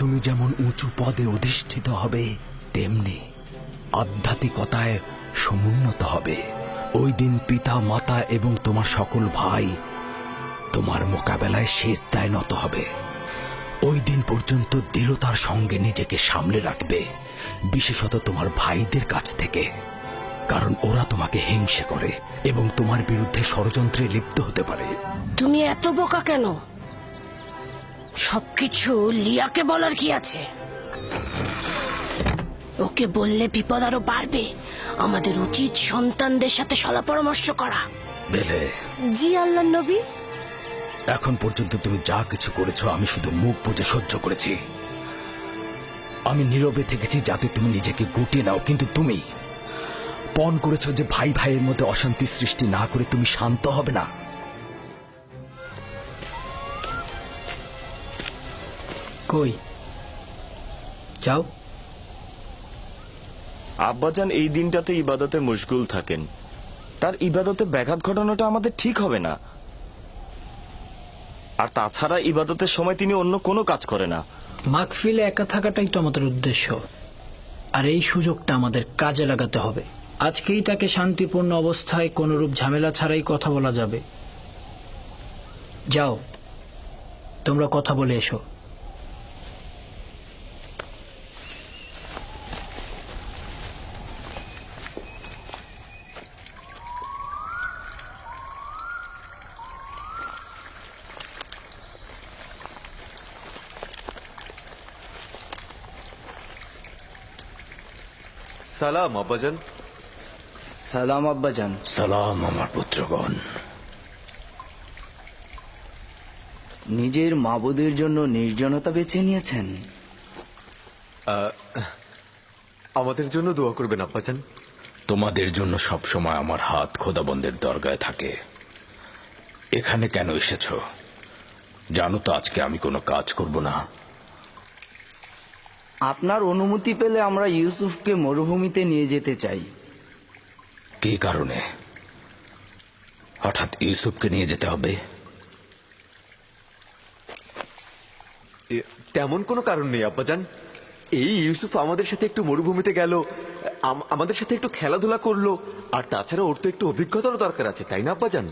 তুমি যেমন উঁচু পদে অধিষ্ঠিত হবে, তেমনি আধ্যাত্মিকতায় সমুন্নত হবে। ওই দিন পিতা মাতা এবং তোমার সকল ভাই তোমার মোকাবেলায় সিজদায় নত হবে। ওই দিন পর্যন্ত দৃঢ়তার সঙ্গে নিজেকে সামলে রাখবে, বিশেষত তোমার ভাইদের কাছ থেকে, কারণ ওরা তোমাকে হিংসে করে এবং তোমার বিরুদ্ধে ষড়যন্ত্রে লিপ্ত হতে পারে। তুমি এত বোকা কেন? সবকিছু লিয়াকে বলার কি আছে? ওকে বললে বিপদ আরো বাড়বে। আমাদের উচিত সন্তানদের সাথে সলা পরামর্শ করা। বেলে, জি আল্লাহর নবী। এখন পর্যন্ত তুমি যা কিছু করেছো আমি শুধু মুখ বুজে সহ্য করেছি। আমি নীরবে থেকেছি যাতে তুমি নিজেকে গুটিয়ে নাও, কিন্তু তুমি পণ করেছো যে ভাই ভাইয়ের মধ্যে অশান্তি সৃষ্টি না করে তুমি শান্ত হবে না। কই যাও। আব্বাজান এই দিনটাতে ইবাদতে মশগুল থাকেন, তার ইবাদতে ব্যাঘাত ঘটানোটা আমাদের ঠিক হবে না। আর তাছাড়া ইবাদতের সময় তিনি অন্য কোনো কাজ করে না। মাগফিলে একা থাকাটাই তো আমাদের উদ্দেশ্য, আর এই সুযোগটা আমাদের কাজে লাগাতে হবে। আজকেই তাকে শান্তিপূর্ণ অবস্থায় কোনরূপ ঝামেলা ছাড়াই কথা বলা যাবে। যাও, তোমরা কথা বলে এসো। সালাম আব্বাজান। সালাম আব্বাজান। সালাম আমার পুত্রগণ। নিজের মাবুদের জন্য নির্জনতা বেছে নিয়েছেন। আমাদের জন্য দোয়া করবেন আব্বাজান। তোমাদের জন্য সবসময় আমার হাত খোদাবন্দের দরগায় থাকে। এখানে কেন এসেছো জানো তো? আজকে আমি কোনো কাজ করব না। আপনার অনুমতি পেলে আমরা ইউসুফকে মরুভূমিতে নিয়ে যেতে চাই। কি কারণে হঠাৎ ইউসুফকে নিয়ে যেতে হবে? তেমন কোনো কারণ নেই আব্বাজান। এই ইউসুফ আমাদের সাথে একটু মরুভূমিতে গেল, আমাদের সাথে একটু খেলাধুলা করলো, আর তাছাড়া ওর তো একটু অভিজ্ঞতারও দরকার আছে, তাই না আব্বাজান?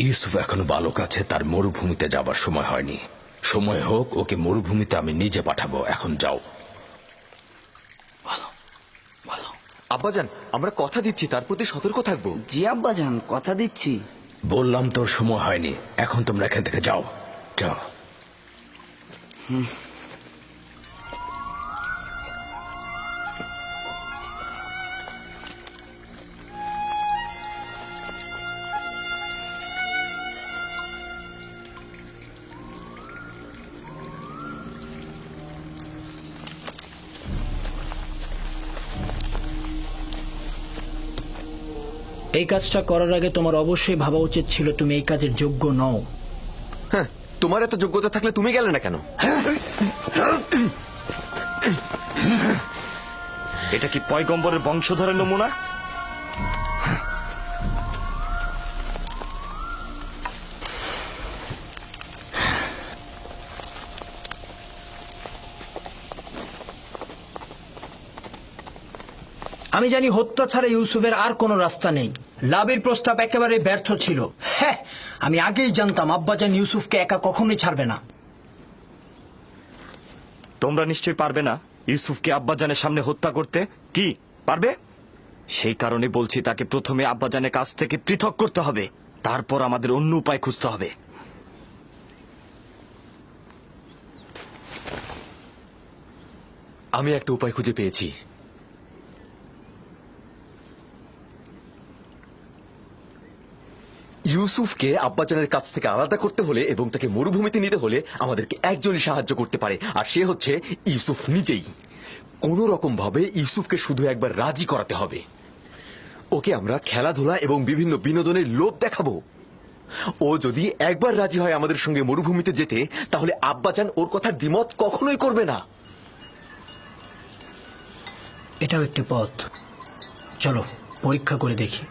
ইউসুফ এখনো বালক আছে, তার মরুভূমিতে যাবার সময় হয়নি। সময় হোক, ওকে মরুভূমিতে আমি নিজে পাঠাবো। এখন যাও। আব্বাজান, আমরা কথা দিচ্ছি তার প্রতি সতর্ক থাকবো। জি আব্বাজান, কথা দিচ্ছি। বললাম তোর সময় হয়নি, এখন তোমরা এখান থেকে যাও। যাও। এই কাজটা করার আগে তোমার অবশ্যই ভাবা উচিত ছিল তুমি এই কাজের যোগ্য নও। হ্যাঁ, তোমার এত যোগ্যতা থাকলে তুমি গেলে না কেন? এটা কি পয়গম্বরের বংশধরের নমুনা? আমি জানি হত্যা ছাড়া ইউসুফের আর কোনো রাস্তা নেই। লাভের প্রস্তাব একেবারে ব্যর্থ ছিল। হ্যাঁ, আমি আগেই জানতাম আব্বাজান ইউসুফকে একা কখনোই ছাড়বে না। তোমরা নিশ্চয়ই পারবে না ইউসুফকে আব্বাজানের সামনে হত্যা করতে। কি পারবে? সেই কারণে বলছি তাকে প্রথমে আব্বাজানের কাছ থেকে পৃথক করতে হবে, তারপর আমাদের অন্য উপায় খুঁজতে হবে। আমি একটা উপায় খুঁজে পেয়েছি। ইউসুফকে আব্বাজানের কাছ থেকে আলাদা করতে হলে এবং তাকে মরুভূমিতে নিতে হলে আমাদেরকে একজনই সাহায্য করতে পারে, আর সে হচ্ছে ইউসুফ নিজেই। কোন রকম ভাবে ইউসুফকে শুধু একবার রাজি করাতে হবে। ওকে আমরা খেলাধুলা এবং বিভিন্ন বিনোদনের লোভ দেখাবো। ও যদি একবার রাজি হয় আমাদের সঙ্গে মরুভূমিতে যেতে, তাহলে আব্বাজান ওর কথার দ্বিমত কখনোই করবে না। এটাও একটি পথ, চলো পরীক্ষা করে দেখি।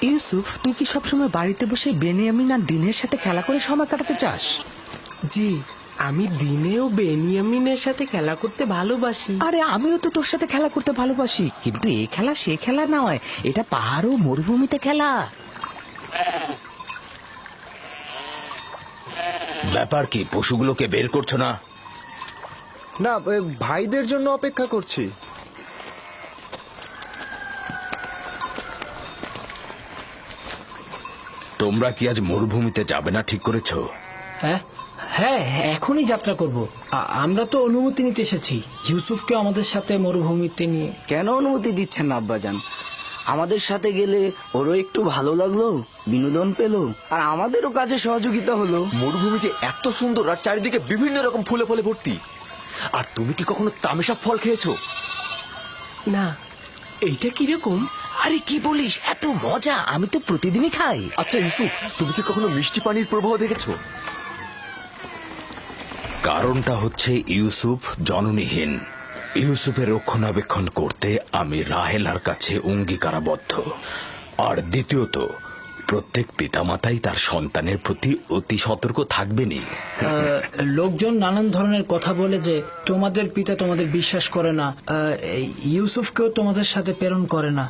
ইউসুফ, তুই কি সবসময় বাড়িতে বসে বেনিয়ামিন আর দিনের সাথে খেলা করে সময় কাটাতে চাস? জি, আমি দিনেও বেনিয়ামিনের সাথে খেলা করতে ভালোবাসি। আরে আমিও তো তোর সাথে খেলা করতে ভালোবাসি, কিন্তু এই খেলা সে খেলা নয়, এটা পাহাড় ও মরুভূমিতে খেলা। ব্যাপার কি, পশুগুলোকে বের করছো না? না, ভাইদের জন্য অপেক্ষা করছি। তোমরা কি আজ মরুভূমিতে যাবে না ঠিক করেছো? হ্যাঁ হ্যাঁ, এখনই যাত্রা করব। আমরা তো অনুমতি নিতে এসেছি ইউসুফকে আমাদের সাথে মরুভূমিতে নিয়ে। কেন অনুমতি দিচ্ছেন না আব্বাজান? আমাদের সাথে গেলে ওরও একটু ভালো লাগলো, বিনোদন পেলো, আর আমাদেরও কাজে সহযোগিতা হলো। মরুভূমি যে এত সুন্দর আর চারিদিকে বিভিন্ন রকম ফুলে ফলে ভর্তি। আর তুমি কি কখনো তামেশা ফল খেয়েছো? না, এইটা কিরকম? আরে কি বলিস, এত মজা, আমি তো প্রতিদিনই খাই। আচ্ছা ইউসুফ, তুমি কি কখনো মিষ্টি পানির প্রবাহ দেখেছো? কারণটা হচ্ছে ইউসুফ জননীহীন। ইউসুফের রক্ষণাবেক্ষণ করতে আমি রাহেলার কাছে অঙ্গীকারাবদ্ধ। আর দ্বিতীয়ত, প্রত্যেক পিতামাতাই তার সন্তানের প্রতি অতি সতর্ক থাকবেনই। লোকজন নানান ধরনের কথা বলে যে তোমাদের পিতা তোমাদের বিশ্বাস করে না, এই ইউসুফকেও তোমাদের সাথে প্রেরণ করে না।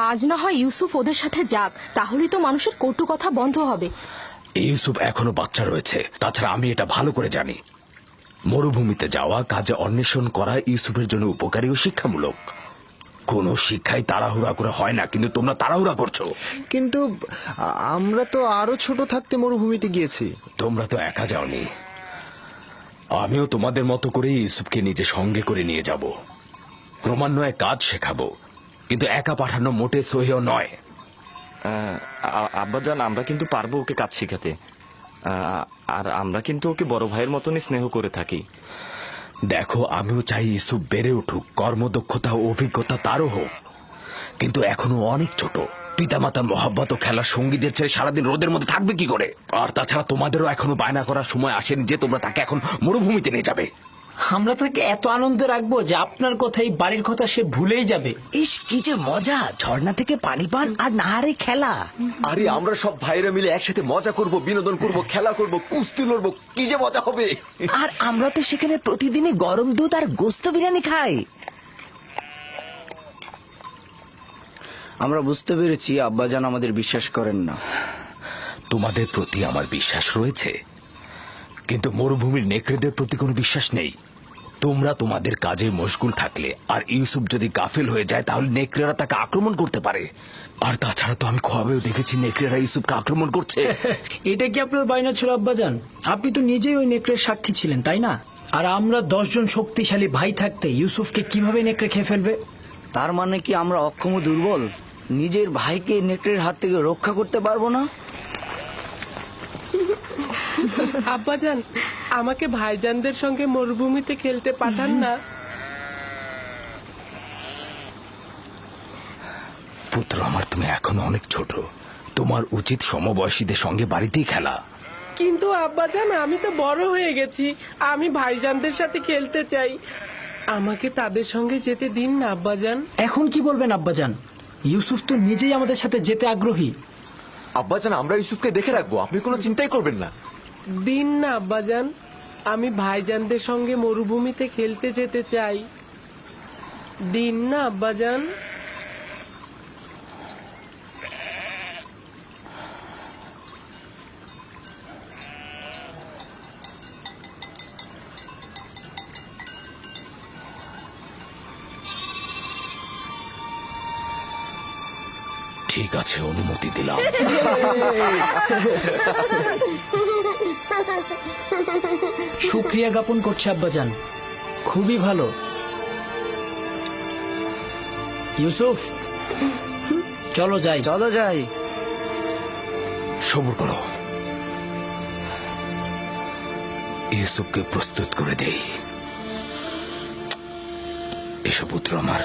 আজ না হয় ইউসুফ ওদের সাথে যাক, তাহলেই তো মানুষের কটু কথা বন্ধ হবে। ইউসুফ এখনো বাচ্চা রয়েছে, তাছাড়া আমি এটা ভালো করে জানি মরুভূমিতে যাওয়া, কাজে অন্বেষণ করা ইউসুফের জন্য উপকারী ও শিক্ষামূলক। কোনো শিক্ষাই তাড়াহুড়া করে হয় না, কিন্তু তোমরা তাড়াহুড়া করছো। কিন্তু আমরা তো আরো ছোট থাকতে মরুভূমিতে গিয়েছি। তোমরা তো একা যাওনি, আমিও তোমাদের মতো করে ইউসুফকে নিজে সঙ্গে করে নিয়ে যাব। ক্রমান্বয়ে কাজ শেখাবো, কিন্তু একা পাঠানো মোটে সহিও নয়। আব্বাজান, আমরা কিন্তু পারবো ওকে কাজ শিখাতে। আর আমরা কিন্তু ওকে বড় ভাইয়ের মতনই স্নেহ করে থাকি। দেখো, আমিও চাই ইউসুফ বেড়ে উঠুক, কর্মদক্ষতা ও অভিজ্ঞতা তারও হোক, কিন্তু এখনো অনেক ছোট। পিতামাতার মহাব্বত ও খেলার সঙ্গীদের ছেড়ে সারাদিন রোদের মধ্যে থাকবে কি করে? আর তাছাড়া তোমাদেরও এখনো বায়না করার সময় আসেনি যে তোমরা তাকে এখন মরুভূমিতে নিয়ে যাবে। আমরা তাকে এত আনন্দে রাখবো যে আপনার কথাই বাড়ির কথা সে ভুলেই যাবে। ইস, কি যে মজা, ঝর্ণা থেকে পানি পান আর নাহারে খেলা। আরে আমরা সব ভাইরা মিলে একসাথে মজা করব, বিনোদন করব, খেলা করব, কুস্তি লড়বো, কি যে মজা হবে। আর আমরা তো সেখানে প্রতিদিনই গরম দুধ আর গোস্ত বিরিয়ানি খাই। আমরা বুঝতে পেরেছি আব্বাজান আমাদের বিশ্বাস করেন না। তোমাদের প্রতি আমার বিশ্বাস রয়েছে, কিন্তু মরুভূমির নেকড়েদের প্রতি কোনো বিশ্বাস নেই। তোমরা তোমাদের কাজে মশগুল থাকলে আর ইউসুফ যদি গাফিল হয়ে যায়, তাহলে নেকড়েরা তাকে আক্রমণ করতে পারে। আর তাছাড়া তো আমি খোয়াবেও দেখেছি নেকড়েরা ইউসুফকে আক্রমণ করছে। এটা কি আপনার বায়না ছিল আব্বাজান? আপনি তো নিজেই ওই নেকড়ের সাক্ষী ছিলেন, তাই না? আর আমরা 10 জন শক্তিশালী ভাই থাকতে ইউসুফকে কিভাবে নেকড়ে খেয়ে ফেলবে? তার মানে কি আমরা অক্ষম ও দুর্বল? নিজের ভাইকে নেকড়ের হাত থেকে রক্ষা করতে পারবো না? আব্বাজান, আমাকে ভাইজানদের সঙ্গে মরুভূমিতে খেলতে পাঠান না। পুত্র আমার, তুমি এখনো অনেক ছোট, তোমার উচিত সমবয়সীদের সঙ্গে বাড়িতেই খেলা। কিন্তু আব্বাজান, আমি তো বড় হয়ে গেছি, আমি ভাইজানদের সাথে খেলতে চাই। আমাকে তাদের সঙ্গে যেতে দিন না আব্বাজান। এখন কি বলবেন আব্বাজান? ইউসুফ তো নিজেই আমাদের সাথে যেতে আগ্রহী। আব্বাজান, আমরা ইউসুফকে দেখে রাখবো, আপনি কোনো চিন্তাই করবেন না। দিন না আব্বাজান, আমি ভাইজানদের সঙ্গে মরুভূমিতে খেলতে যেতে চাই। দিন না আব্বাজান। ঠিক আছে, অনুমতি দিলাম। শুক্রিয়া জ্ঞাপন করছে আব্বাজান, খুবই ভালো। ইউসুফ, চলো যাই। চলো যাই। সবুর করো, ইউসুফকে প্রস্তুত করে দেই। এসব পুত্র আমার।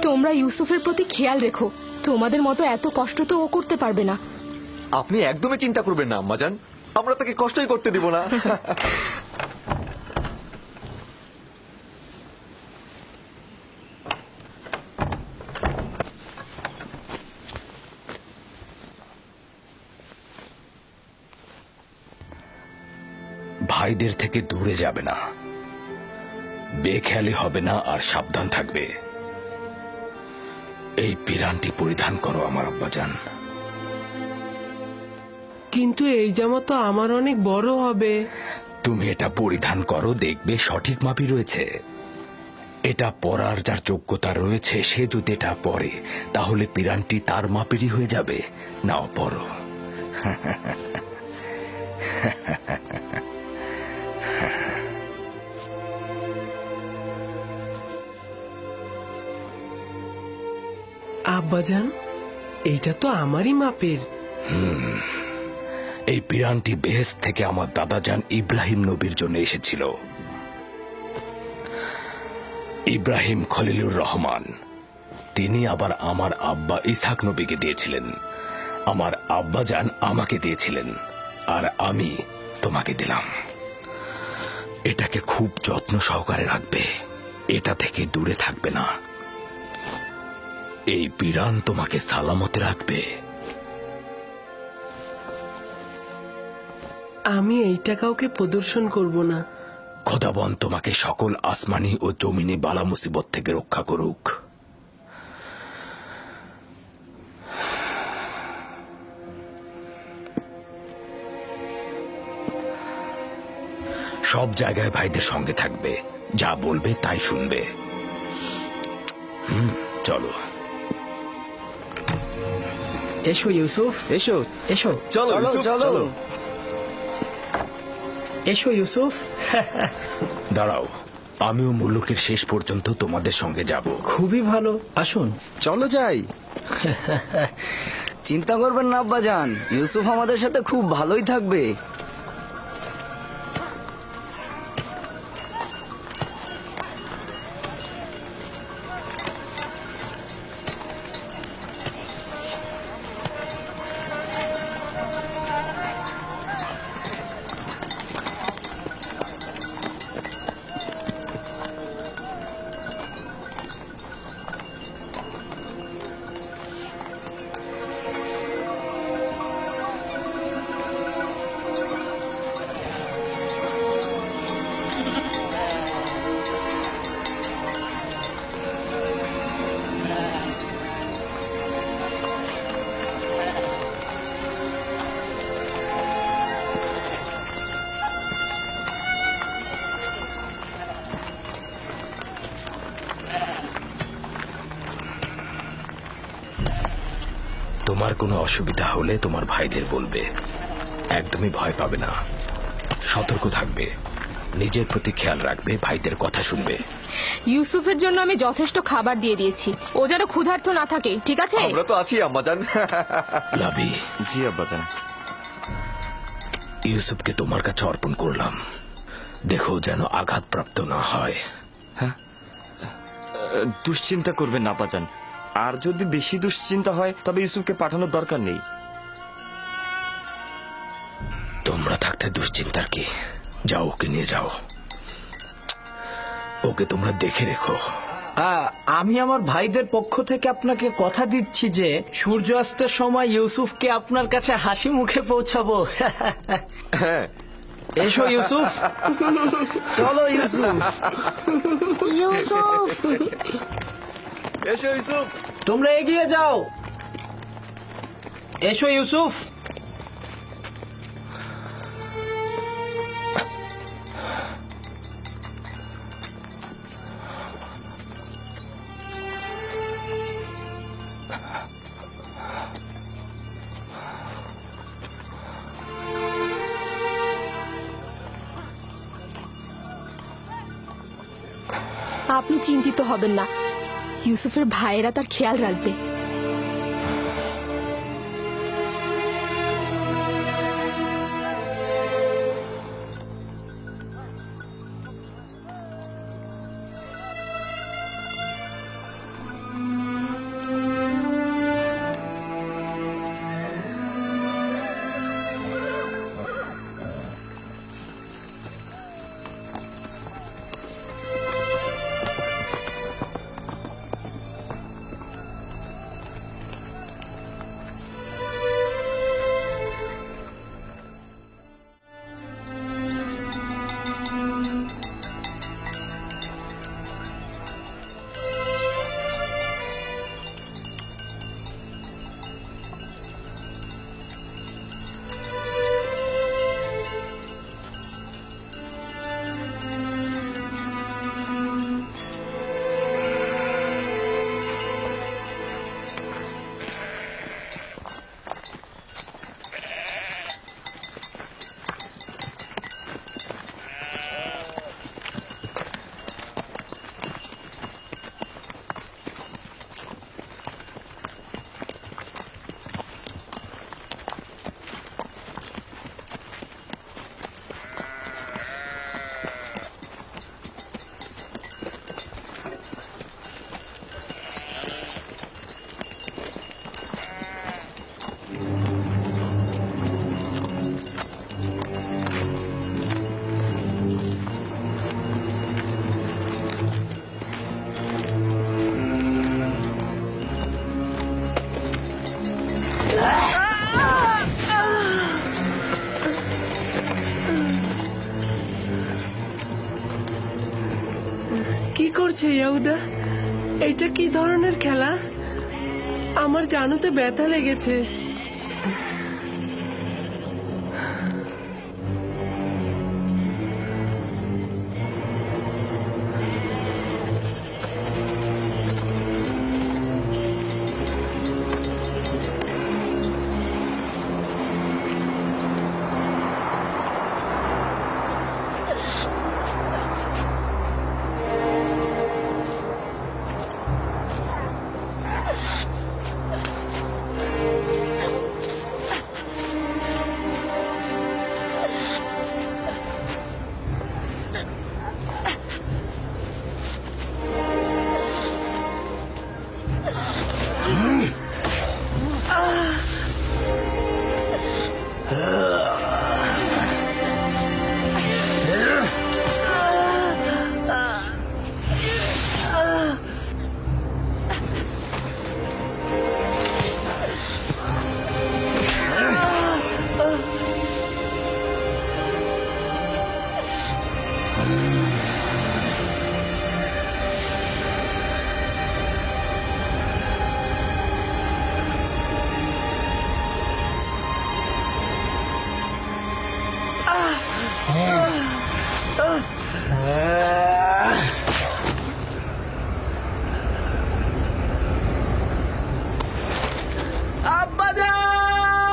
তোমরা ইউসুফের প্রতি খেয়াল রেখো, তোমাদের মতো এত কষ্ট তো ও করতে পারবে না। আপনি একদমই চিন্তা করবেন না আম্মাজান, আমরা তাকে কষ্টই করতে দিব না। ভাইদের থেকে দূরে যাবে না, বেখেয়ালি হবে না, আর সাবধান থাকবে। এই পিরানটি পরিধান করো আমার আব্বাজান। কিন্তু এই জামা তো আমার অনেক বড় হবে। তুমি এটা পরিধান করো, দেখবে সঠিক মাপই রয়েছে। এটা পরার যার যোগ্যতা রয়েছে সে যদি এটা পরে, তাহলে পিরানটি তার মাপেরই হয়ে যাবে। নাও পরো। আব্বাজান, এইটা তো আমারই মাপের। এই পিরানটি বেহেশত থেকে আমার দাদাজান ইব্রাহিম নবীর জন্য এসেছিল। ইব্রাহিম খলিলুর রহমান, তিনি আবার আমার আব্বা ইসহাক নবীকে দিয়েছিলেন। আমার আব্বাজান আমাকে দিয়েছিলেন, আর আমি তোমাকে দিলাম। এটাকে খুব যত্ন সহকারে রাখবে, এটা থেকে দূরে থাকবে না। এই পিরান তোমাকে সালামতে রাখবে। আমি এইটা কাউকে প্রদর্শন করব না। খোদাবন তোমাকে সকল আসমানি ও জমিনি বালা মুসিবত থেকে রক্ষা করুক। সব জায়গায় ভাইদের সঙ্গে থাকবে, যা বলবে তাই শুনবে। চলো। এসো ইউসুফ, এসো। এসো, চলো ইউসুফ, চলো এসো ইউসুফ। দাঁড়াও, আমিও মুলুকের শেষ পর্যন্ত তোমাদের সঙ্গে যাব। খুবই ভালো, আসুন। চলো যাই। চিন্তা করবেন না আব্বাজান, ইউসুফ আমাদের সাথে খুব ভালোই থাকবে। তোমার কোনো অসুবিধা হলে তোমার ভাইদের বলবে। একদমই ভয় পাবে না, সতর্ক থাকবে, নিজের প্রতি খেয়াল রাখবে, ভাইদের কথা শুনবে। ইউসুফের জন্য আমি যথেষ্ট খাবার দিয়ে দিয়েছি, ও যেন ক্ষুধার্ত না থাকে, ঠিক আছে? আমরা তো আছি আম্মাজান। লাবি, জি আব্বাজান। ইউসুফকে তোমার কাছে অর্পণ করলাম, দেখো যেন আঘাতপ্রাপ্ত না হয়। দুশ্চিন্তা করবেন না আব্বাজান, আর যদি বেশি দুশ্চিন্তা হয় তবে ইউসুফকে পাঠানোর দরকার নেই। তোমরা থাকতে দুশ্চিন্তার কি? যাও, ওকে নিয়ে যাও, ওকে তোমরা দেখে রেখো। আমি আমার ভাইদের পক্ষ থেকে আপনাকে কথা দিচ্ছি যে সূর্যাস্তের সময় ইউসুফকে আপনার কাছে হাসি মুখে পৌঁছাবো। এসো ইউসুফ। চলো ইউসুফ। ইউসুফ, এসো ইউসুফ। তোমরা এগিয়ে যাও। এসো ইউসুফ। আপনি চিন্তিত হবেন না, ইউসুফের ভাইয়েরা তার খেয়াল রাখবে। কি করছে ইয়াহুদা? এটা কি ধরনের খেলা? আমার জানুতে ব্যথা লেগেছে।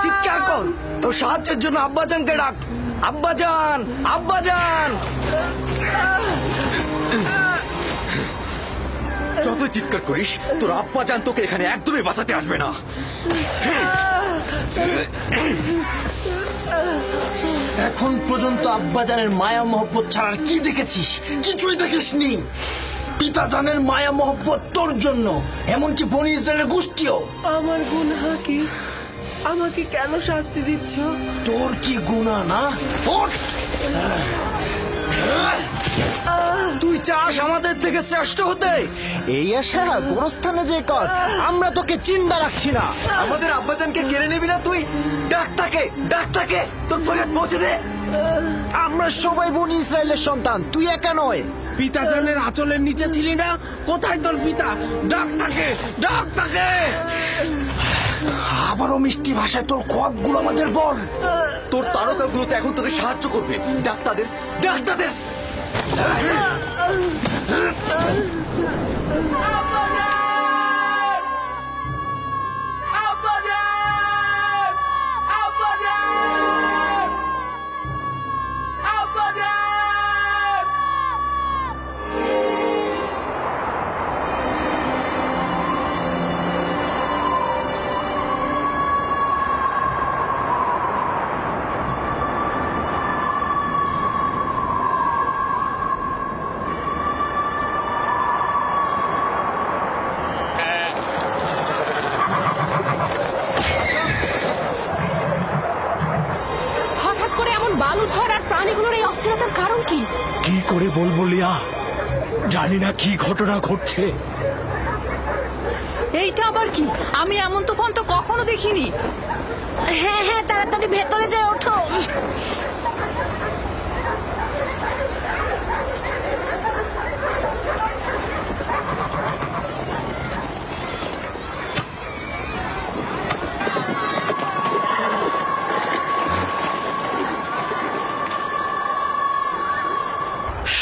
চিৎকার কর, তোর সাহায্যের জন্য আব্বাজানকে ডাক। আব্বাজান, আব্বাজান! যতই চিৎকার করিস তোর আব্বাজান তোকে এখানে একদমই বাঁচাতে আসবে না। এখন পর্যন্ত আব্বাজানের মায়া মহব্বত ছাড়ার কি দেখেছিস? কিছুই দেখিসনি। পিতাজানের মায়া মহব্বত তোর জন্য, এমনকি বনি ইসরায়েলের গোষ্ঠীও। আমার গুনাহ কি? আমাকে কেন শাস্তি দিচ্ছ? তোর কি গুনাহ না? ওঠ! তুই চাস আমাদের থেকে শ্রেষ্ঠ হতে? এই আশা গোরস্থানে যে কর, আমরা তোকে চিন্তা রাখছি না। আমাদের আব্বাজানকে কেড়ে নিবি না তুই? ডাক্তারকে, ডাক্তারকে তোর ফরিয়াদ পৌঁছে দে। আমরা সবাই বনি ইসরায়েলের সন্তান, তুই একা নয়। পিতাজানের আঁচলের নিচে ছিলি না? কোথায় তোর পিতা? ডাক তাকে, ডাক তাকে! আবারও মিষ্টি ভাষায় তোর খবগুলো আমাদের বল। তোর তারকাগুলোতে এখন তোকে সাহায্য করবে। ডাক্তারদের, ডাক্তারদের! হঠাৎ করে এমন বালু ঝড় আর প্রাণীগুলোর এই অস্থিরতার কারণ কি? কি করে বলবো লিয়া, জানি না কি ঘটনা ঘটছে। এইটা আবার কি? আমি এমন তুফান তো কখনো দেখিনি। হ্যাঁ হ্যাঁ, তাড়াতাড়ি ভেতরে যাই, ওঠো।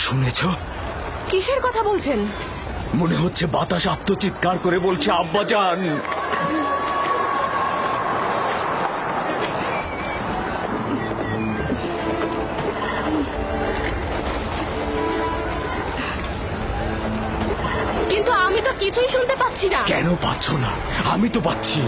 শুনেছ? কিসের কথা বলছেন? মনে হচ্ছে বাতাস আত্মচিৎকার করে বলছে আব্বাজান। কিন্তু আমি তো কিছুই শুনতে পাচ্ছি না। কেন পাচ্ছ না? আমি তো পাচ্ছি।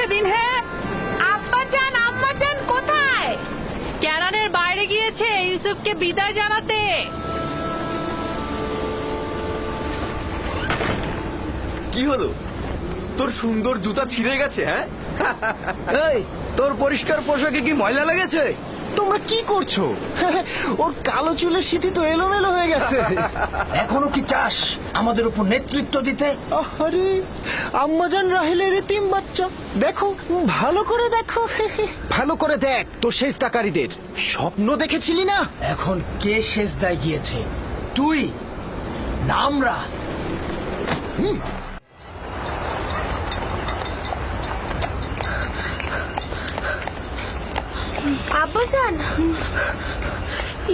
পৌঁছে দিন। হ্যাঁ, আব্বাজান আম্মাজান কোথায়? ক্যানানের বাইরে গিয়েছে ইউসুফকে বিদায় জানাতে। কি হলো? তোর সুন্দর জুতা ছিঁড়ে গেছে? হ্যাঁ, এই তোর পরিষ্কার পোশাকে কি ময়লা লেগেছে? তোমরা কি করছো? ওর কালো চুলের সিটি তো এলোমেলো হয়ে গেছে। এখনো কি চাস আমাদের উপর নেতৃত্ব দিতে? আরে আম্মাজান রাহেলের এতিম বাচ্চা, দেখো ভালো করে দেখো। ভালো করে দেখ তোর সেজদাকারীদের। স্বপ্ন দেখেছিলি না? এখন কে সেজদায় গিয়েছে? তুই না আমরা? আব্বাজান,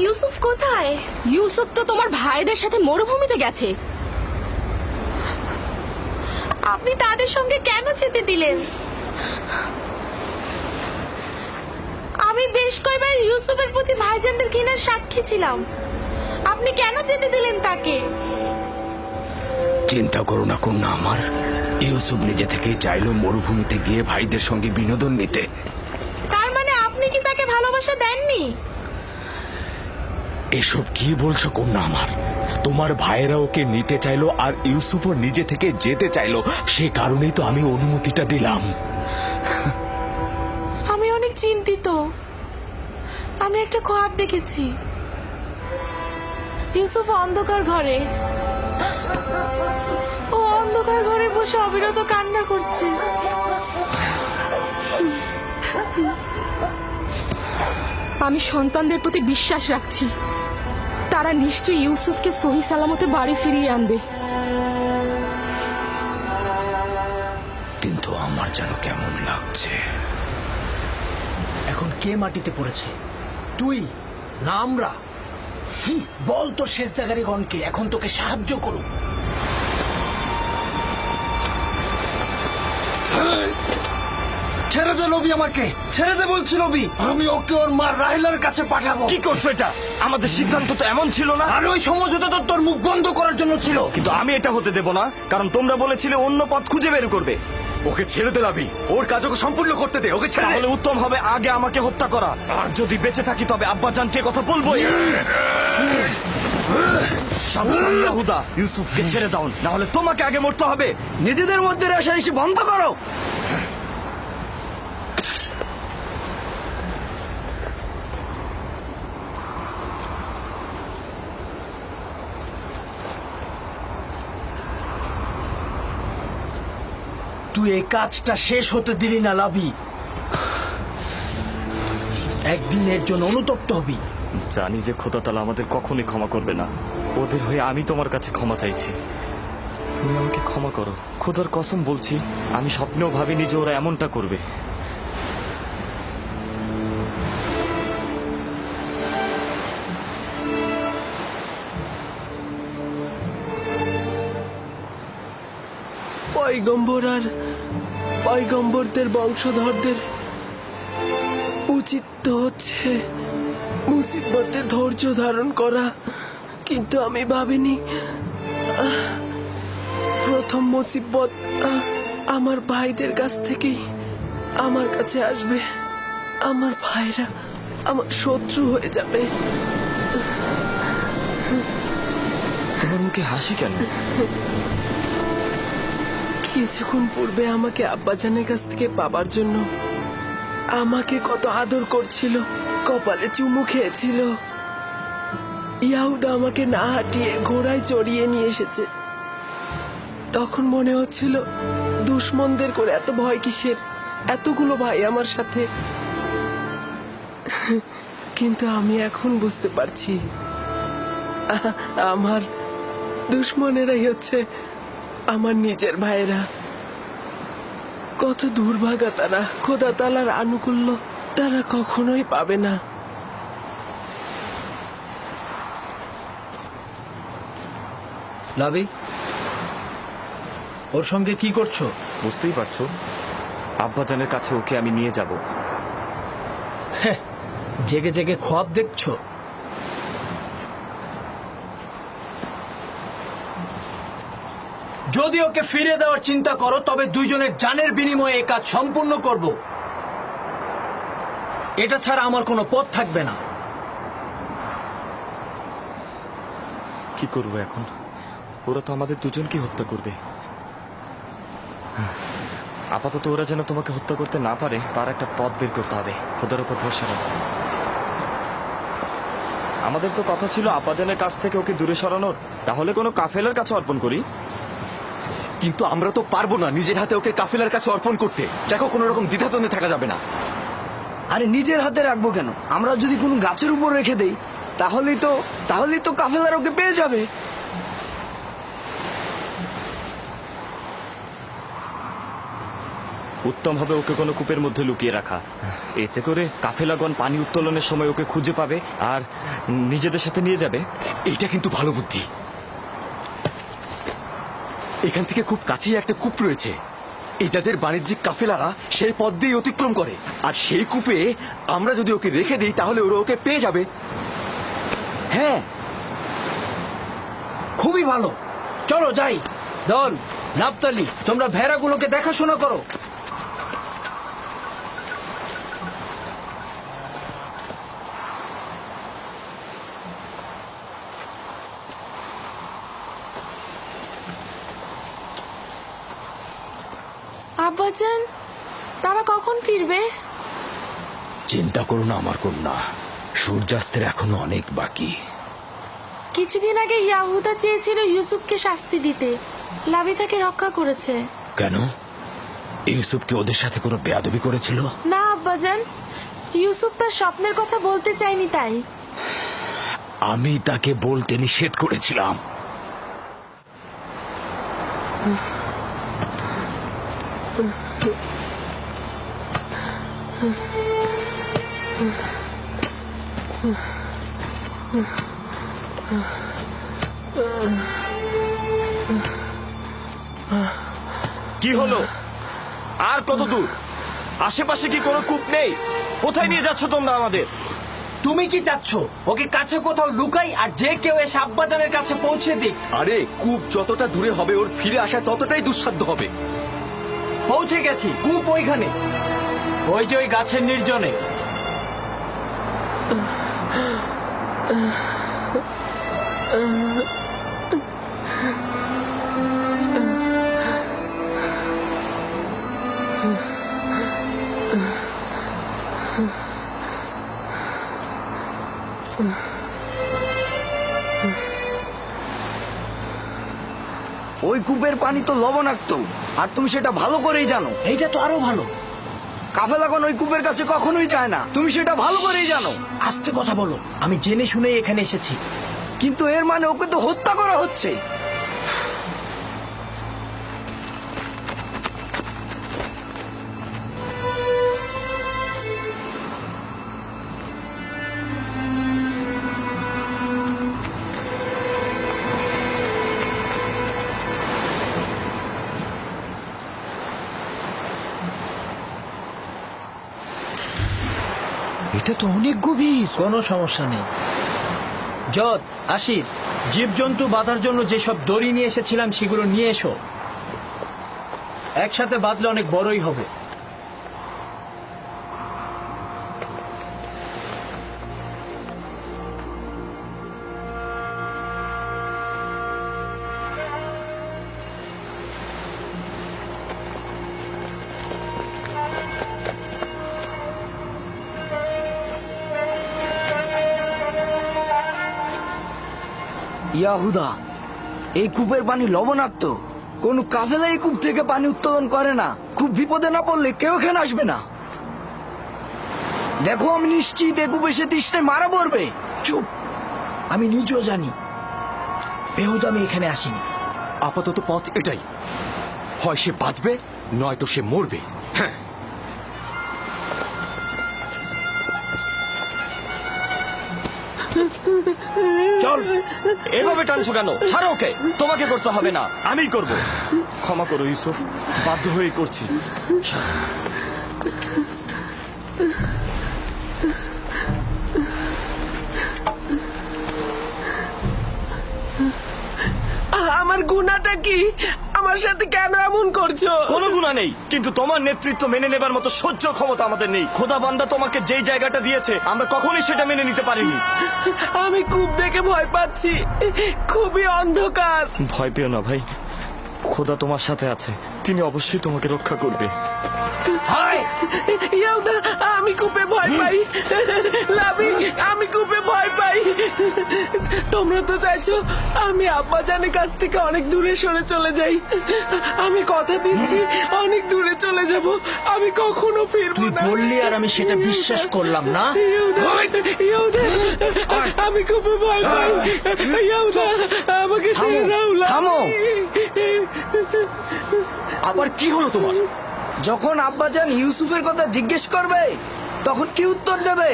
ইউসুফ কোথায়? ইউসুফ তো তোমার ভাইদের সাথে মরুভূমিতে গেছে। আপনি তাদের সঙ্গে কেন যেতে দিলেন? আমি বেশ কয়েকবার ইউসুফের প্রতি ভাইজানদের ঘৃণার সাক্ষী ছিলাম। আপনি কেন যেতে দিলেন তাকে? চিন্তা করো না কন্যা আমার, ইউসুফ নিজে থেকেই চাইলো মরুভূমিতে গিয়ে ভাইদের সঙ্গে বিনোদন নিতে। তার মানে আপনি কি তাকে ভালোবাসা দেননি? এসব কি বলছো কন্যা আমার? তোমার ভাইয়েরা ওকে নিতে চাইলো আর ইউসুফও নিজে থেকে যেতে চাইলো, সে কারণেই তো আমি অনুমতিটা দিলাম। আমি অনেক চিন্তিত। আমি একটা খোয়াব দেখেছি। ইউসুফ অন্ধকার ঘরে, ও অন্ধকার ঘরে বসে অবিরত কান্না করছে। আমি সন্তানদের প্রতি বিশ্বাস রাখছি, তারা নিশ্চয়ই ইউসুফকে সহি সালামতে বাড়ি ফিরিয়ে আনবে। কিন্তু আমার যেন কেমন লাগছে। এখন কে মাটিতে পড়েছে? তুই না আমরা? বল তোর সেজদাকারীগণকে এখন তোকে সাহায্য করুক। ছেড়ে দে নবী, আমাকে ছেড়ে দে বলছি নবী। আমি ওকে ওর মা রাহেলার কাছে পাঠাবো। কি করছো এটা? আমাদের সিদ্ধান্ত তো এমন ছিল না। আর ওই সমঝোতা তো তোর মুখ বন্ধ করার জন্য ছিল। কিন্তু আমি এটা হতে দেব না, কারণ তোমরা বলেছিলে অন্য পথ খুঁজে বের করবে। ওকে ছেড়ে দে লাবি, ওর কাজ ওকে সম্পূর্ণ করতে দে। ওকে ছেড়ে দে। তাহলে উত্তম হবে আগে আমাকে হত্যা করা, আর যদি বেঁচে থাকি তবে আব্বাজানকে কথা বলবোই। সাবধান ইয়াহুদা, ইউসুফকে ছেড়ে দাও, না হলে তোমাকে আগে মরতে হবে। নিজেদের মধ্যে রেষারেষি বন্ধ করো। তুই এই কাজটা শেষ হতে দিলি না লাবি। একদিনের জন্য অনুতপ্ত হবি। জানি যে খোদা তাআলা আমাদের কখনোই ক্ষমা করবে না। ওদের হয়ে আমি তোমার কাছে ক্ষমা চাইছি, তুমি আমাকে ক্ষমা করো। খোদার কসম বলছি, আমি স্বপ্নেও ভাবিনি যে ওরা এমনটা করবে। পয়গম্বর আর পয়গম্বরদের বংশধরদের উচিত তো হচ্ছে মুসিবতে ধৈর্য ধারণ করা, কিন্তু আমি ভাবিনি প্রথম মুসিবত আমার ভাইদের কাছ থেকেই আমার কাছে আসবে। আমার ভাইরা আমার শত্রু হয়ে যাবে। তোমার মুখে হাসি কেন? কিছুক্ষণ পূর্বে আমাকে আব্বাজানের কাছ থেকে পাবার জন্য আমাকে কত আদর করছিল, কপালে চুমু খেয়েছিল। ইয়াহুদা আমাকে না হাঁটিয়ে ঘোড়ায় চড়িয়ে নিয়ে এসেছে। তখন মনে হচ্ছিল দুশ্মনদের করে এত ভয় কিসের, এতগুলো ভাই আমার সাথে। কিন্তু আমি এখন বুঝতে পারছি আমার দুশ্মনেরাই হচ্ছে আমার নিজের ভাইরা। কত দুর্ভাগা তারা, খোদা তাআলার আনুকূল্য তারা কখনোই পাবে না। লাবি, ওর সঙ্গে কি করছো? বুঝতেই পারছো, আব্বাজানের কাছে ওকে আমি নিয়ে যাব। জেগে জেগে খোয়াব দেখছো? যদি ওকে ফিরে দেওয়ার চিন্তা করো তবে দুইজনের জানের বিনিময়ে এই কাজ সম্পূর্ণ করব। এটা ছাড়া আমার কোনো পথ থাকবে না। কি করবো এখন? ওরা তো আমাদের দুজনকে হত্যা করবে। আপাতত ওরা যেন তোমাকে হত্যা করতে না পারে তার একটা পথ বের করতে হবে। খোদার উপর ভরসা রাখো। আমাদের তো কথা ছিল আব্বাজানের কাছ থেকে ওকে দূরে সরানোর। তাহলে কোনো কাফেলার কাছে অর্পণ করি। কিন্তু আমরা তো পারবো না নিজের হাতে ওকে কাফেলার কাছে অর্পণ করতে। দেখো, কোনো রকম দ্বিধাদ্বন্দ্বে থাকা যাবে না। আরে নিজের হাতে রাখবো কেন? আমরা যদি কোনো গাছের উপর রেখে দেই তাহলেই তো কাফেলার ওকে পেয়ে যাবে। উত্তম হবে ওকে কোনো কূপের মধ্যে লুকিয়ে রাখা। এতে করে কাফেলাগণ পানি উত্তোলনের সময় ওকে খুঁজে পাবে আর নিজেদের সাথে নিয়ে যাবে। এইটা কিন্তু ভালো বুদ্ধি। এখান থেকে খুব কাছেই একটা কূপ রয়েছে। এই যাদের বাণিজ্যিক কাফেলারা সেই পথ দিয়ে অতিক্রম করে, আর সেই কূপে আমরা যদি ওকে রেখে দিই তাহলে ওরা ওকে পেয়ে যাবে। হ্যাঁ, খুবই ভালো। চলো যাই। দল, নাপতালি, তোমরা ভেড়াগুলোকে দেখাশোনা করো। আব্বাজান, তারা কখন ফিরবে? চিন্তা করো না আমার কন্যা, সূর্যাস্তের এখনো অনেক বাকি। কিছুদিন আগে ইয়াহুদা চেয়েছিল ইউসুফকে শাস্তি দিতে। লাবি তাকে রক্ষা করেছে। কেন? ইউসুফ কি ওদের সাথে কোনো বেয়াদবি করেছিল? না আব্বাজান, ইউসুফ তার স্বপ্নের কথা বলতে চায়নি তাই। আমি তাকে বলতে নিষেধ করেছিলাম। কি হলো? আর কত দূর? আশেপাশে কি কোনো কূপ নেই? কোথায় নিয়ে যাচ্ছ তোমরা আমাদের? তুমি কি চাচ্ছ ওকে কাছে কোথাও লুকাই আর যে কেউ এসে আব্বাজানের কাছে পৌঁছে দিক? আরে, কূপ যতটা দূরে হবে ওর ফিরে আসা ততটাই দুঃসাধ্য হবে। পৌঁছে গেছি, কূপ ওইখানে, ওই যে ওই গাছের নির্জনে। ওই কূপের পানি তো লবণাক্ত, আর তুমি সেটা ভালো করেই জানো। এইটা তো আরো ভালো। কাফেলাগণ ওই কূপের কাছে কখনোই যায় না, তুমি সেটা ভালো করেই জানো। আস্তে কথা বলো, আমি জেনে শুনেই এখানে এসেছি। কিন্তু এর মানে ওকে তো হত্যা করা হচ্ছে। এটা তো অনেক গভীর। কোনো সমস্যা নেই। যত, আশির, জীবজন্তু বাঁধার জন্য যেসব দড়ি নিয়ে এসেছিলাম সেগুলো নিয়ে এসো। একসাথে বাঁধলে অনেক বড়ই হবে। ইয়াহুদা, এই কূপের পানি লবণাক্ত। কোন কাফেলা এই কূপ থেকে পানি উত্তোলন করে না। খুব বিপদে না পড়লে কেউ এখানে আসবে না। দেখো, আমি নিশ্চিত এই কূপে সে তৃষ্ণায় মারা পড়বে। চুপ, আমি নিজেও জানি বেহুদা আমি এখানে আসিনি। আপাতত পথ এটাই, হয় সে বাঁচবে নয়তো সে মরবে। হ্যাঁ, চল। এভাবে টানছো কেন? ছাড়ো ওকে। তোমাকে করতে হবে না, আমিই করব। ক্ষমা করো ইউসুফ, বাধ্য হয়ে করছি। আমার গুনাহটা কি? আমার সাথে কেন এমন করছো? কোনো গুণা নেই, কিন্তু তোমার নেতৃত্ব মেনে নেবার মতো সহ্য ক্ষমতা আমাদের নেই। খোদা বান্দা তোমাকে যেই জায়গাটা দিয়েছে আমরা কখনোই সেটা মেনে নিতে পারিনি। আমি খুব দেখে ভয় পাচ্ছি, খুবই অন্ধকার। ভয় পেও না ভাই, খোদা তোমার সাথে আছে, তিনি অবশ্যই তোমাকে রক্ষা করবে। ইয়াউদা, আমি খুবই ভয় পাই। লাভি, আমি খুবই ভয় পাই। তোমরা তো চাইছো আমি আব্বাজানের কাছ থেকে অনেক দূরে সরে চলে যাই। আমি কথা দিচ্ছি অনেক দূরে চলে যাব, আমি কখনো ফিরবো তুই না। বললি আর আমি সেটা বিশ্বাস করলাম না। ইয়াউদা, ইয়াউদা, আমি খুবই ভয় পাই। ইয়াউদা, আমাকে ছেড়ে দাও। থামো। আবার কি হলো তোমার? যখন আব্বাজান ইউসুফের কথা জিজ্ঞেস করবে তখন কি উত্তর দেবে?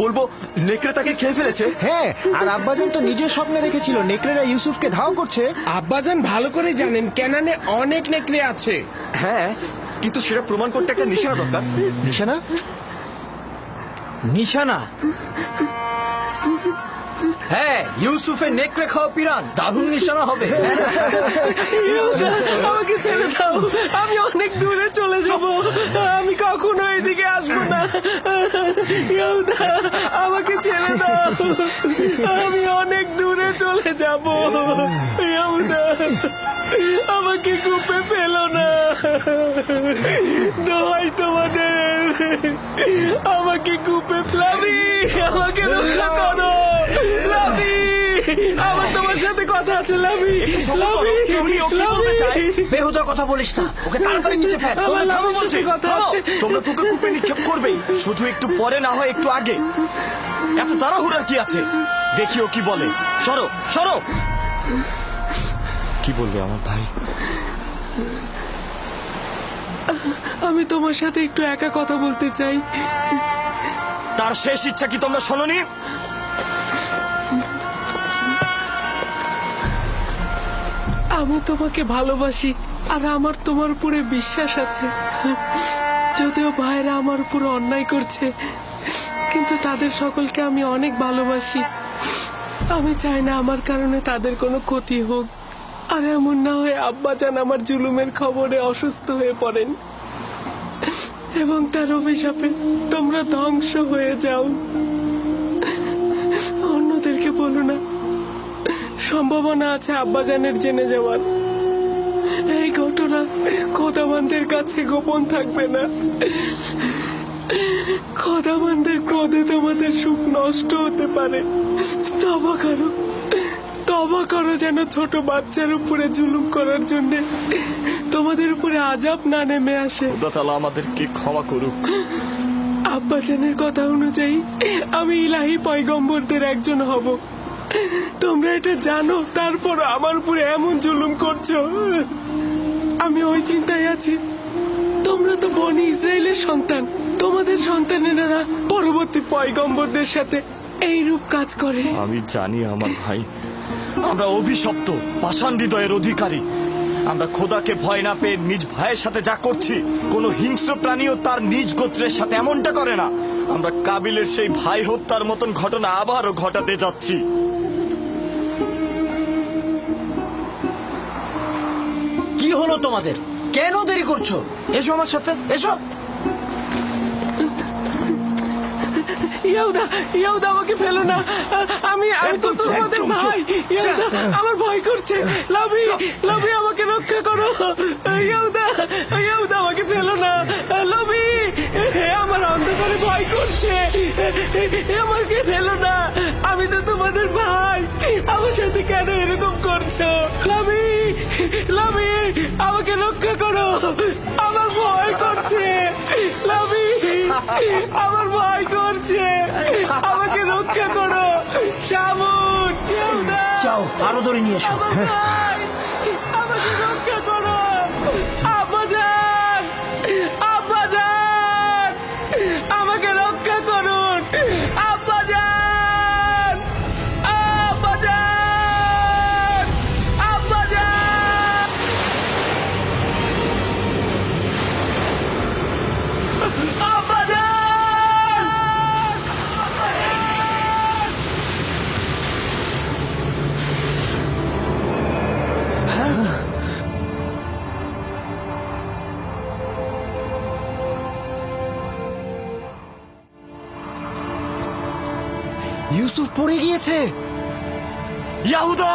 বলবো নেকড়ে তাকে খেয়ে ফেলেছে। হ্যাঁ, আর আব্বাজান তো নিজের স্বপ্নে দেখেছিল নেকড়েরা ইউসুফকে ধাও করছে। আব্বাজান ভালো করে জানেন কেনানে অনেক নেকড়ে আছে। হ্যাঁ, কিন্তু সেটা প্রমাণ করতে একটা নিশানা দরকার। নিশানা? নিশানা? হ্যাঁ, ইউসুফের নেকড়ে খাওয়া পিরান দারুণ নিশানা হবে। ইয়াউদা, আমাকে ছেড়ে দাও, আমি অনেক দূরে চলে যাব, আমি কখনো এদিকে আসবো না। ইয়াউদা, আমাকে ছেড়ে দাও, আমি অনেক দূরে চলে যাব। ইয়াউদা, আমাকে কূপে ফেলো না, দোহাই তোমাদের, আমাকে কূপে ফেলাবি, আমাকে রক্ষা করো। লাভি, আমার তোমার সাথে কথা আছে। লাভি, লাভি, লাভি, বেহুদা কথা বলিস না, ওকে তাড়াতাড়ি নিচে ফেল। আমার লাভির সাথে কথা আছে। তোমরা তোকে কূপে নিক্ষেপ করবেই, শুধু একটু পরে না হয় একটু আগে। এত তাড়াহুড়ার কি আছে? দেখিও কি বলে। সরো সরো। কি বলবে আমার ভাই? আমি তোমার সাথে একটু একা কথা বলতে চাই। তার শেষ ইচ্ছা কি তোমরা শোনোনি? আমি তোমাকে ভালোবাসি আর আমার তোমার উপরে বিশ্বাস আছে। যদিও ভাইরা আমার উপরে অন্যায় করছে, কিন্তু তাদের সকলকে আমি অনেক ভালোবাসি। আমি চাই না আমার কারণে তাদের কোনো ক্ষতি হোক, আর এমন না হয় আব্বাজান আমার জুলুমের খবরে অসুস্থ হয়ে পড়েন এবং তার অভিশাপে তোমরা ধ্বংস হয়ে যাও। অন্যদেরকে বলো না, সম্ভাবনা আছে আব্বাজানের জেনে যাওয়ার। এই ঘটনা খোদাবানদের কাছে গোপন থাকবে না। খোদাবানদের ক্রোধে তোমাদের সুখ নষ্ট হতে পারে। তবা করো, তবা করো, যেন ছোট বাচ্চার উপরে জুলুম করার জন্য তোমাদের উপরে আযাব না নেমে আসে। খোদা তাআলা আমাদেরকে ক্ষমা করুক। আব্বাজানের কথা অনুযায়ী আমি ইলাহি পয়গম্বরদের একজন হব। তোমরা এটা জানো, তারপর আমার উপরে এমন জুলুম করছো। আমি ওই চিন্তায় আছি, তোমরা তো বনি ইসরায়েলের সন্তান, তোমাদের সন্তানেরা পরবর্তী পয়গম্বরদের সাথে এইরূপ কাজ করে। আমি জানি আমার ভাই, আমরা অভিশপ্ত পাষাণ হৃদয়ের অধিকারী। আমরা খোদাকে ভয় না পেয়ে নিজ ভাইয়ের সাথে যা করছি, কোনো হিংস্র প্রাণীও তার নিজ গোত্রের সাথে এমনটা করে না। আমরা কাবিলের সেই ভাই হত্যার মতন ঘটনা আবারও ঘটাতে যাচ্ছি। কি হলো তোমাদের? কেন দেরি করছো? এসো আমার সাথে, এসো। ইয়াউদা, ইয়াউদা, আমাকে ফেলো না, আমি তো তোমাদের ভাই। ইয়াউদা, আমার ভয় করছে। লাভি, লাভি, আমাকে রক্ষা করো। ইয়াউদা, ইয়াউদা, আমাকে ফেলো না। লাভি, আমার অন্ধকারে ভয় করছে, আমাকে ফেলো না। আমি তো তোমাদের ভাই, আমার সাথে কেন এরকম করছো? লাভি, লাভি, আমাকে রক্ষা করো, আমার ভয় করছে। লাভি, আমার ভয় করছে, আমাকে রক্ষা করো। শামুন, যাও, আরো ধরে নিয়ে এসো। আমার ভাই, আমাকে রক্ষা করো। আব্বাজান, আব্বাজান, আমাকে রক্ষা করুন। আব্বাজান, আব্বাজান, আব্বাজান, আব্বাজান। ইউসুফ পড়ে গিয়েছে। ইয়াহুদা,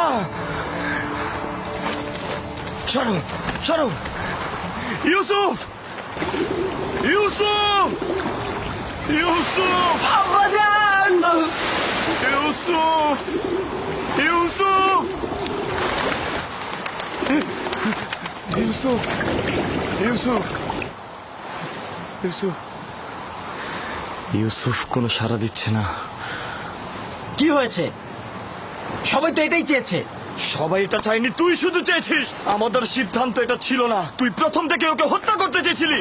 সরো সরো। ইউসুফ, ইউসুফ, ইউসুফ, আব্বাজান! ইউসুফ, ইউসুফ, ইউসুফ, ইউসুফ, ইউসুফ। ইউসুফ কোনো সাড়া দিচ্ছে না। কি হয়েছে? সবাই তো এটাই চেয়েছে। সবাই এটা চাইনি, তুই শুধু চেয়েছিস। আমাদের সিদ্ধান্ত এটা ছিল না। তুই প্রথম থেকে ওকে হত্যা করতে চেয়েছিলি।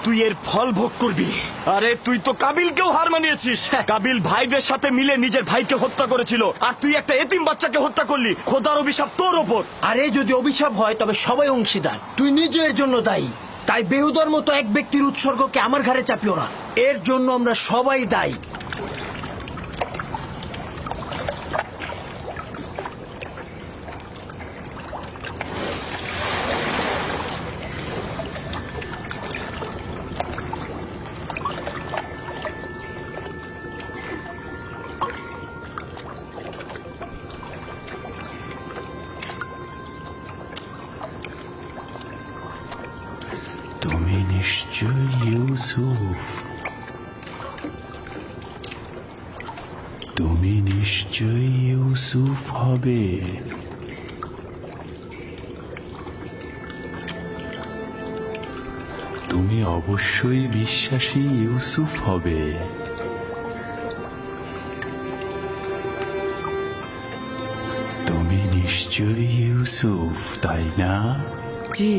তুই এর ফল ভোগ করবি। আরে তুই তো কাবিলকেও হার মানিয়েছিস। কাবিল ভাইদের সাথে মিলে নিজের ভাইকে হত্যা করেছিল, আর তুই একটা এতিম বাচ্চাকে হত্যা করলি। খোদার অভিশাপ তোর ওপর। আরে যদি অভিশাপ হয় তবে সবাই অংশীদার। তুই নিজের জন্য দায়ী। তাই বেহুদার মতো এক ব্যক্তির উৎসর্গকে আমার ঘাড়ে চাপিও না। এর জন্য আমরা সবাই দায়ী। তুমি নিশ্চয় ইউসুফ, তুমি নিশ্চয় ইউসুফ হবে। তুমি অবশ্যই বিশ্বাসী ইউসুফ হবে। তুমি নিশ্চয় ইউসুফ, তাই না? জি,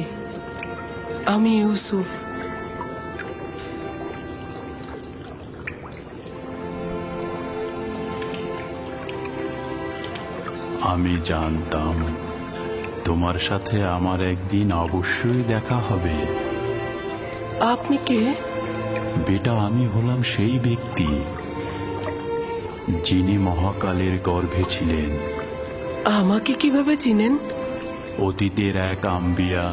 আমি ইউসুফ। আমি জানতাম তোমার সাথে আমার একদিন অবশ্যই দেখা হবে। আপনি কে? বেটা, আমি হলাম সেই ব্যক্তি যিনি মহাকালের গর্ভে ছিলেন। আমাকে কিভাবে চিনেন? অতীতের এক আম্বিয়া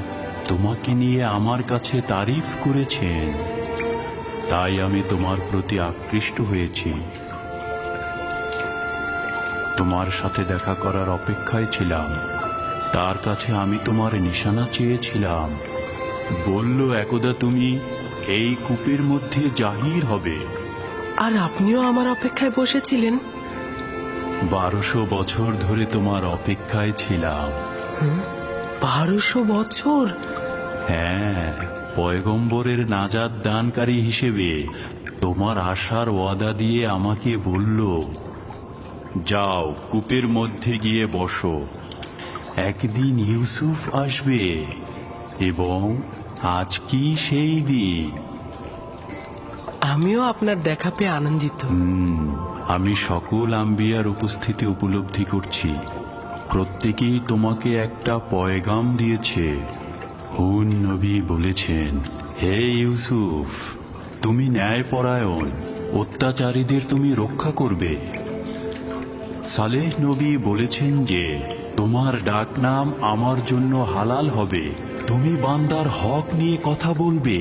তোমাকে নিয়ে আমার কাছে তারিফ করেছেন, তাই আমি তোমার প্রতি আকৃষ্ট হয়েছি। তোমার সাথে দেখা করার অপেক্ষায় ছিলাম। তার কাছে আমি তোমার নিশানা চেয়েছিলাম। বলল একদা তুমি এই কূপের মধ্যে জাহির হবে। আর আপনিও আমার অপেক্ষায় বসেছিলেন? 1200 বছর ধরে তোমার অপেক্ষায় ছিলাম। 1200 বছর? হ্যাঁ, পয়গম্বরের নাজাত দানকারী হিসেবে তোমার আশার ওয়াদা দিয়ে আমাকে বলল, যাও কূপের মধ্যে গিয়ে বসো, একদিন ইউসুফ আসবে। এবং আজ কি সেই দিন। আমিও আপনার দেখা পেয়ে আনন্দিত। আমি সকল আম্বিয়ার উপস্থিতি উপলব্ধি করছি। প্রত্যেকেই তোমাকে একটা পয়গাম দিয়েছে। হুন নবী বলেছেন, হে ইউসুফ, তুমি ন্যায়পরায়ণ, অত্যাচারীদের তুমি রক্ষা করবে। সালেহ নবী বলেছেন যে তোমার ডাক নাম আমার জন্য হালাল হবে, তুমি বান্দার হক নিয়ে কথা বলবে।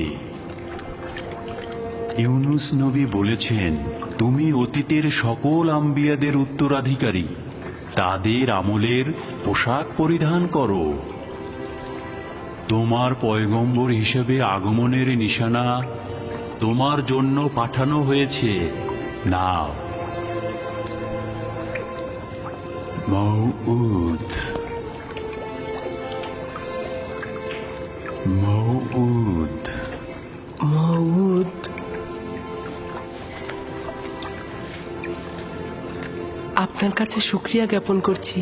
ইউনুস নবী বলেছেন, তুমি অতীতের সকল আম্বিয়াদের উত্তরাধিকারী, তাদের আমলের পোশাক পরিধান করো। তোমার পয়গম্বর হিসেবে আগমনের নিশানা তোমার জন্য পাঠানো হয়েছে। নাও। মউউদ, মউউদ, মউদ। আপনার কাছে শুকরিয়া জ্ঞাপন করছি।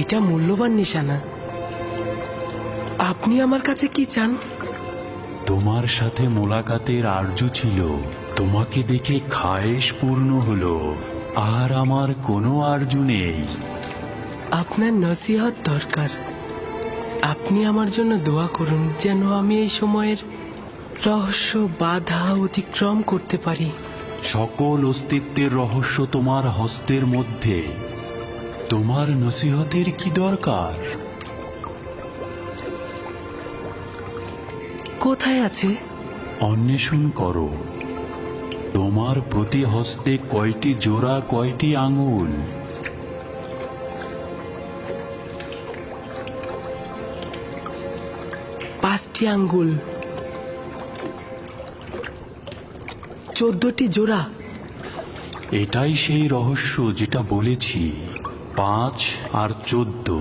এটা মূল্যবান নিশানা। আপনি আমার কাছে কি চান? তোমার সাথে মোলাকাতের আরজু ছিল, তোমাকে দেখে খায়েশ পূর্ণ হলো। আর আমার কোনো আরজু নেই। আপনার নসিহত দরকার। আপনি আমার জন্য দোয়া করুন যেন আমি এই সময়ের রহস্য বাধা অতিক্রম করতে পারি। সকল অস্তিত্বের রহস্য তোমার হস্তের মধ্যে। তোমার নসিহতের কি দরকার? কোথায় আছে? অন্বেষণ করো। তোমার প্রতি হস্তে কয়টি জোড়া, কয়টি আঙুল? পাঁচটি আঙ্গুল, 14টি জোড়া। এটাই সেই রহস্য যেটা বলেছি, 5 আর 14।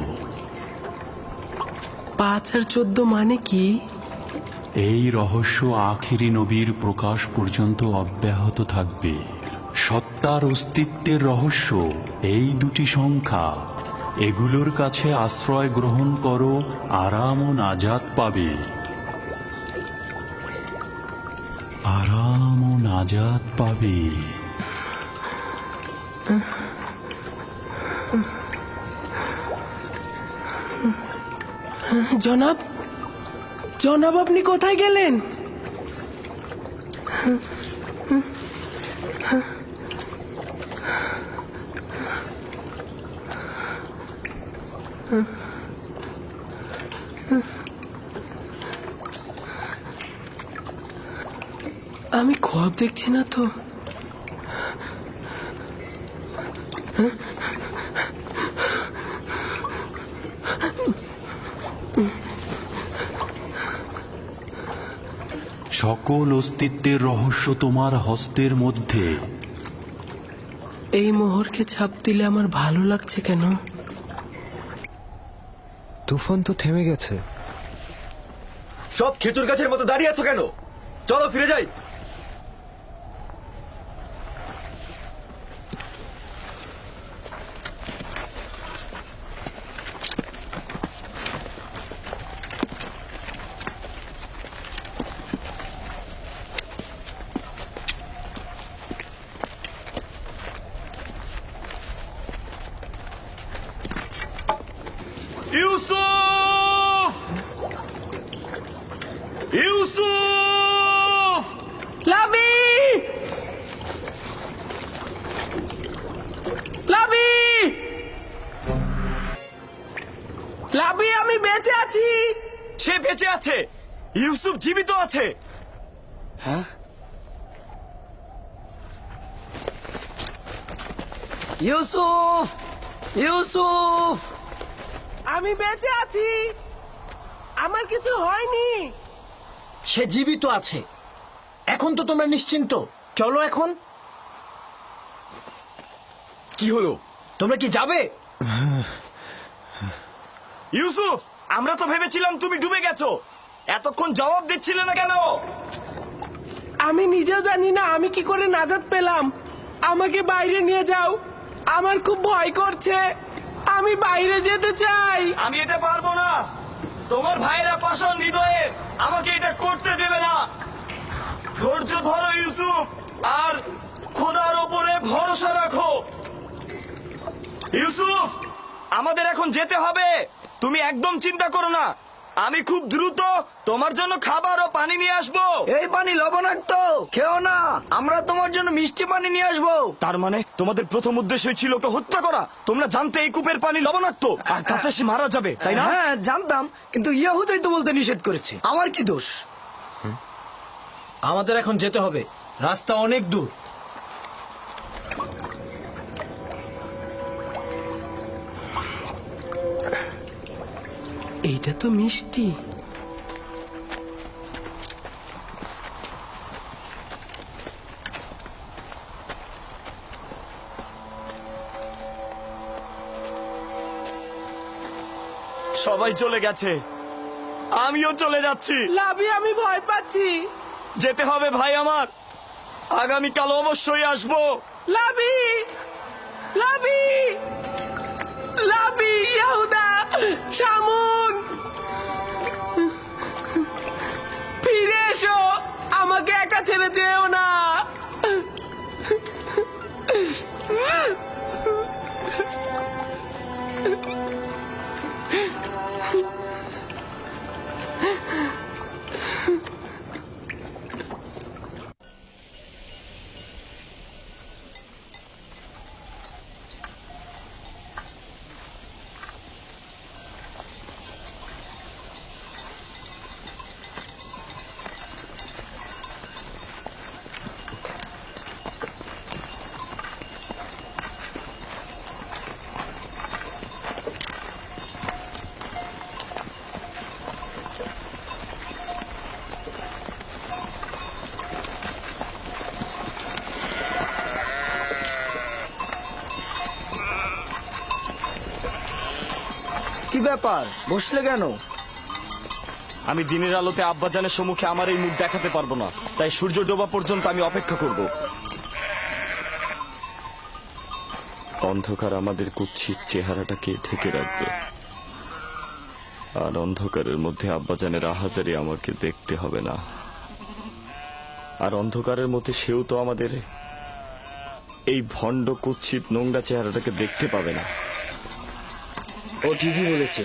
5 আর 14 মানে কি? এই রহস্য আখেরি নবীর প্রকাশ পর্যন্ত অব্যাহত থাকবে। সত্তার অস্তিত্বের রহস্য এই দুটি সংখ্যা। এগুলোর কাছে আশ্রয় গ্রহণ করো, আরাম ও নাজাত পাবে। আরাম ও নাজাত পাবে। জনাব, জনাব আপনি কোথায় গেলেন? আমি খোয়াব দেখছি না তো। সকল অস্তিত্বের রহস্য তোমার হস্তের মধ্যে। এই মোহরকে ছাপ দিলে আমার ভালো লাগছে কেন? তুফান তো থেমে গেছে। সব খেজুর গাছের মতো দাঁড়িয়ে আছো কেন? চলো ফিরে যাই। ইউসুফ! ইউসুফ! লাবি! লাবি! লাবি, আমি বেঁচে আছি। সে বেঁচে আছে। ইউসুফ জীবিত আছে। হ্যাঁ? ইউসুফ! ইউসুফ! আমি বেঁচে আছি, আমার কিছু হয়নি। সে জীবিত আছে। এখন তো তোমরা নিশ্চিন্ত। চলো এখন। কি হলো? তোমরা কি যাবে? ইউসুফ, আমরা তো ভেবেছিলাম তুমি ডুবে গেছো। এতক্ষণ জবাব দিচ্ছিলে না কেন? আমি নিজেও জানি না আমি কি করে নাজাত পেলাম। আমাকে বাইরে নিয়ে যাও, আমার খুব ভয় করছে। আমি বাইরে যেতে চাই। আমি এটা পারবো না। তোমার ভাইরা পাষাণ হৃদয়ের, আমাকে এটা করতে দেবে না। ধৈর্য ধরো ইউসুফ, আর খোদার ওপরে ভরসা রাখো। ইউসুফ, আমাদের এখন যেতে হবে। তুমি একদম চিন্তা করো না। আমি খুব দ্রুত তোমার জন্য খাবার ও পানি নিয়ে আসবো। এই পানি লবণাক্ত, খেও না। আমরা তোমার জন্য মিষ্টি পানি নিয়ে আসবো। তার মানে তোমাদের প্রথম উদ্দেশ্য ছিল ওকে হত্যা করা। তোমরা জানতে এই কূপের পানি লবণাক্ত, আর তাতে সে মারা যাবে, তাই না? হ্যাঁ জানতাম, কিন্তু ইয়াহুদাই তো বলতে নিষেধ করেছে। আমার কি দোষ? আমাদের এখন যেতে হবে, রাস্তা অনেক দূর। এইটা তো মিষ্টি। সবাই চলে গেছে, আমিও চলে যাচ্ছি। লাবি, আমি ভয় পাচ্ছি। যেতে হবে ভাই আমার, আগামীকাল অবশ্যই আসবো। লাবি! লাবি! লাবি! ইয়াহুদা! শামুন! ফিরে এসো, আমাকে একা ছেড়ে যেও না। ব্যাপার, বসলে কেন? আমি দিনের আলোতে আব্বাজানের সম্মুখে আমার এই মুখ দেখাতে পারবো না, তাই সূর্য ডোবা পর্যন্ত আমি অপেক্ষা করব। অন্ধকার আমাদের কুৎসিত চেহারাটাকে ঢেকে রাখবে, আর অন্ধকারের মধ্যে আব্বাজানের আহাজারি আমাকে দেখতে হবে না। আর অন্ধকারের মধ্যে সেও তো আমাদের এই ভণ্ড কুৎসিত নোংরা চেহারাটাকে দেখতে পাবে না। ও ঠিকই বলেছে,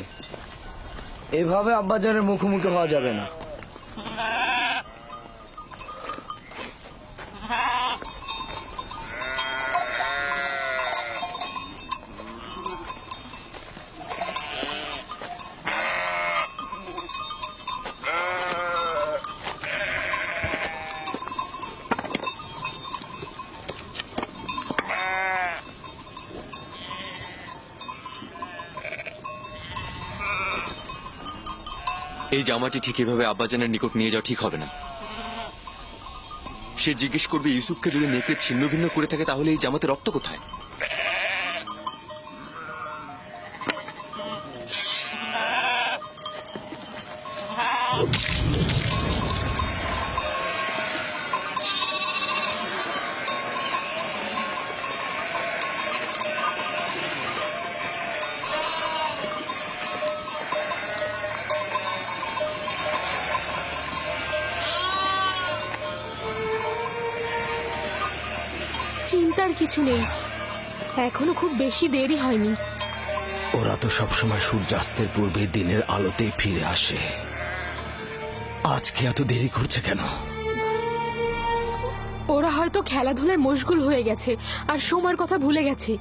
এভাবে আব্বাজানের মুখোমুখি হওয়া যাবে না। এই জামাটি ঠিক এভাবে আব্বাজানের নিকট নিয়ে যাওয়া ঠিক হবে না। সে জিজ্ঞেস করবে ইউসুফকে যদি নেকড়ে ছিন্ন ভিন্ন করে থাকে তাহলে এই জামাতে রক্ত কোথায়? চিন্তার কিছু নেই, এখনো খুব বেশি দেরি হয়নি। ওরা তো সবসময় সূর্যাস্তের পূর্বে দিনের আলোতেই ফিরে আসে, আজকে এত দেরি করছে কেন? ওরা হয়তো খেলাধুলায় মশগুল হয়ে গেছে আর সময়ের কথা ভুলে গেছে।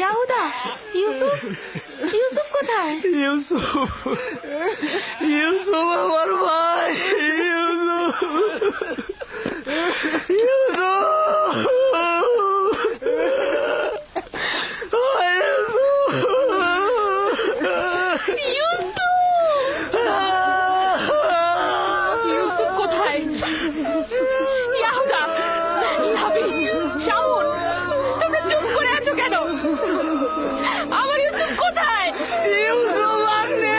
ইয়াহুদা, ইউসুফ, ইউসুফ কোথায়? ইউসুফ, ইউসুফ আমার ভাই, ইউসুফ, ইউসুফ, ইউসুফ কোথায়? ইয়াহুদা, ইয়াবি, শাওন, তোমরা চুপ করে আছো কেন? আমার ইউসুফ কোথায়? ইউসুফ আছে।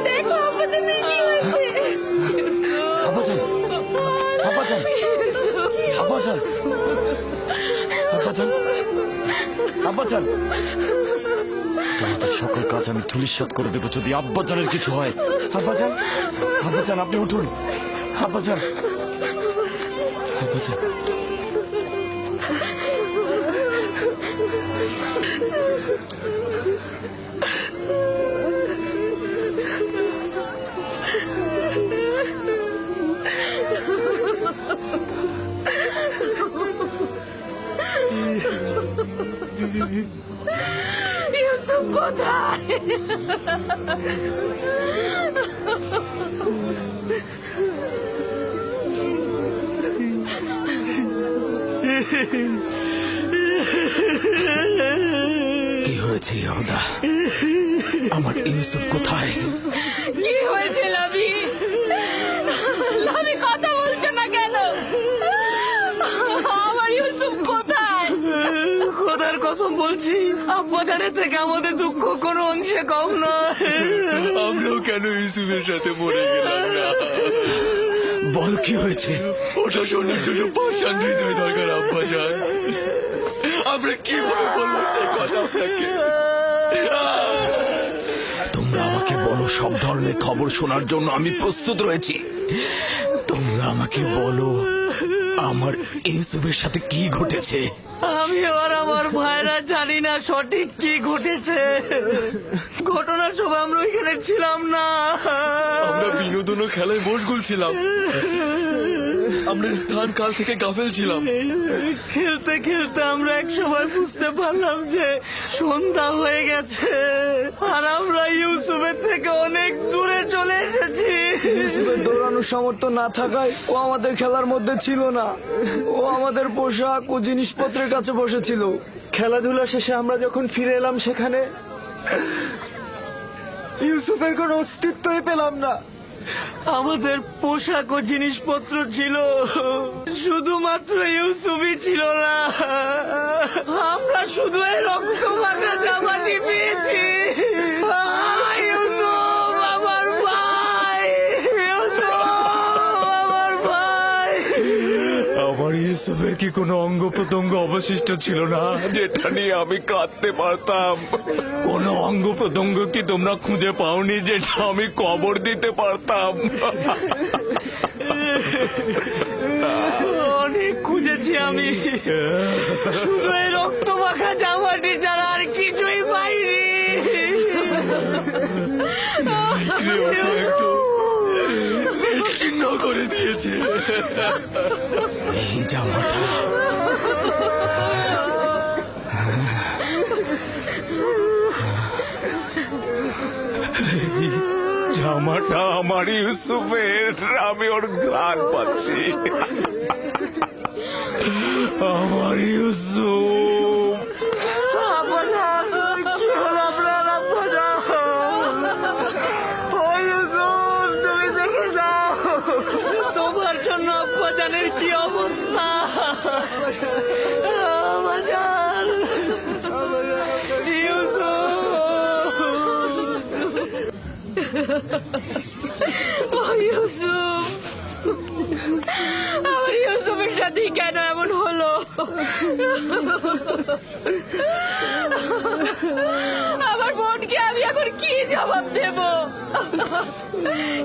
দেখো আব্বাজানের কি হয়েছে। আব্বাজান, আব্বাজান, আব্বাজান, আব্বাজান, আব্বাজান, তোমাদের সকল কাজ আমি ধূলিসাৎ করে দেবো যদি আব্বাজানের কিছু হয়। আব্বাজান, আব্বাজান, আপনি উঠুন। আব্বাজান, আব্বাজান। ইউসুফ কোথায়? কি হয়েছে ইয়াহুদা? আমার ইউসুফ কোথায়? কি হয়েছে লাভি? লাভি কথা বলছো না কেন? আমার ইউসুফ কোথায়? খোদার কসম বলছি, আব্বাজানের থেকে আমাদের দুঃখ কোনো অংশে কম নয়। আমরাও কেন ইউসুফের সাথে মরে গেলাম না? বল কি হয়েছে? ওটা শোনার জন্য পাষাণ হৃদয় দরকার আব্বাজান। আমরা কিভাবে বলবো সেই কথা আপনাকে? তোমরা আমাকে বলো, সব ধরনের খবর শোনার জন্য আমি প্রস্তুত রয়েছি। তোমরা আমাকে বলো আমার ইউসুফের সাথে কি ঘটেছে। আমি আর আমার ভাইরা জানি না সঠিক কি ঘটেছে। ঘটনার সময় আমরা ওইখানে ছিলাম না। আমরা বিনোদন ও খেলায় মশগুল ছিলাম। আমরা স্থান কাল থেকে গাফেল ছিলাম। খেলতে খেলতে আমরা এক সময় বুঝতে পারলাম যে সন্ধ্যা হয়ে গেছে আর আমরা ইউসুফের থেকে অনেক দূরে চলে এসেছি। ইউসুফের দৌড়ানোর সামর্থ্য না থাকায় ও আমাদের খেলার মধ্যে ছিল না। ও আমাদের পোশাক ও জিনিসপত্রের কাছে বসেছিল। খেলাধুলা শেষে আমরা যখন ফিরে এলাম সেখানে ইউসুফের কোনো অস্তিত্বই পেলাম না। আমাদের পোশাক ও জিনিসপত্র ছিল, শুধুমাত্র ইউসুফই ছিল না। আমরা শুধু এই রক্ত মাখা জামাটি পেয়েছি। ইউসুফ আমার ভাই, ইউসুফ আমার ভাই। আমার ইউসুফের কি কোনো অঙ্গ প্রত্যঙ্গ অবশিষ্ট ছিল না যেটা নিয়ে আমি কাঁদতে পারতাম? কোনো অঙ্গ প্রত্যঙ্গ কি তোমরা খুঁজে পাওনি যেটা আমি কবর দিতে পারতাম? অনেক খুঁজেছি আমি, শুধু এই রক্ত মাখা জামাটি ছাড়া আর কিছুই পাইনি। চিহ্ন করে দিয়েছে। এই জামাটা জামাটা আমার ইউসুফের। আমি ওর ঘ্রাণ পাচ্ছি। আমার ইউসুফ। আব্বাজান, কি হলো আপনার? আব্বাজান, ও ইউসুফ, তুমি দেখে যাও তোমার জন্য আব্বাজানের কি অবস্থা। আব্বাজান, ও ইউসুফ, আমার ইউসুফের সাথে কেন এমন হলো? আমার বোনকে আমি এখন কি জবাব দেব?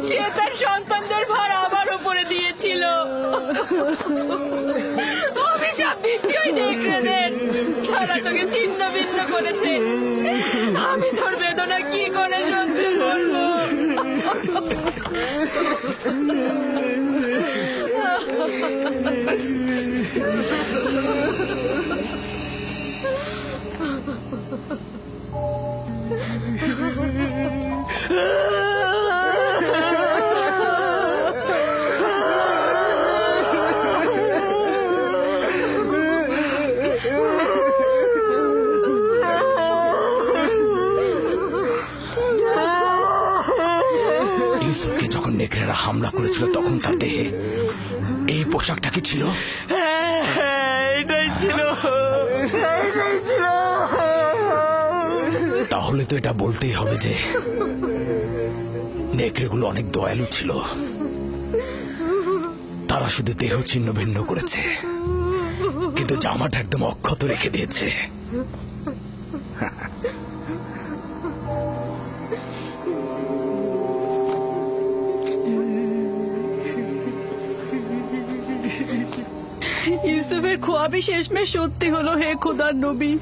সে তার সন্তানদের ভার আমার উপরে দিয়েছিল। অভিশাপ দিচ্ছি ওই নেকড়েদের, ছাড়া তোকে ছিন্ন ভিন্ন করেছে। আমি তোর বেদনা কি করে সহ্য করবো? ইউসুফকে যখন নেকড়েরা হামলা করেছিল তখন তার দেহে এই পোশাকটা কি ছিল? এটাই ছিল, এটাই ছিল। তাহলে তো এটা বলতেই হবে যে নেকড়েগুলো অনেক দয়ালু ছিল। তারা শুধু দেহ ছিন্ন ভিন্ন করেছে, কিন্তু জামাটা একদম অক্ষত রেখে দিয়েছে। ইউসুফের খোয়াবি শেষমেশ সত্যি হলো। হে খোদার নবী,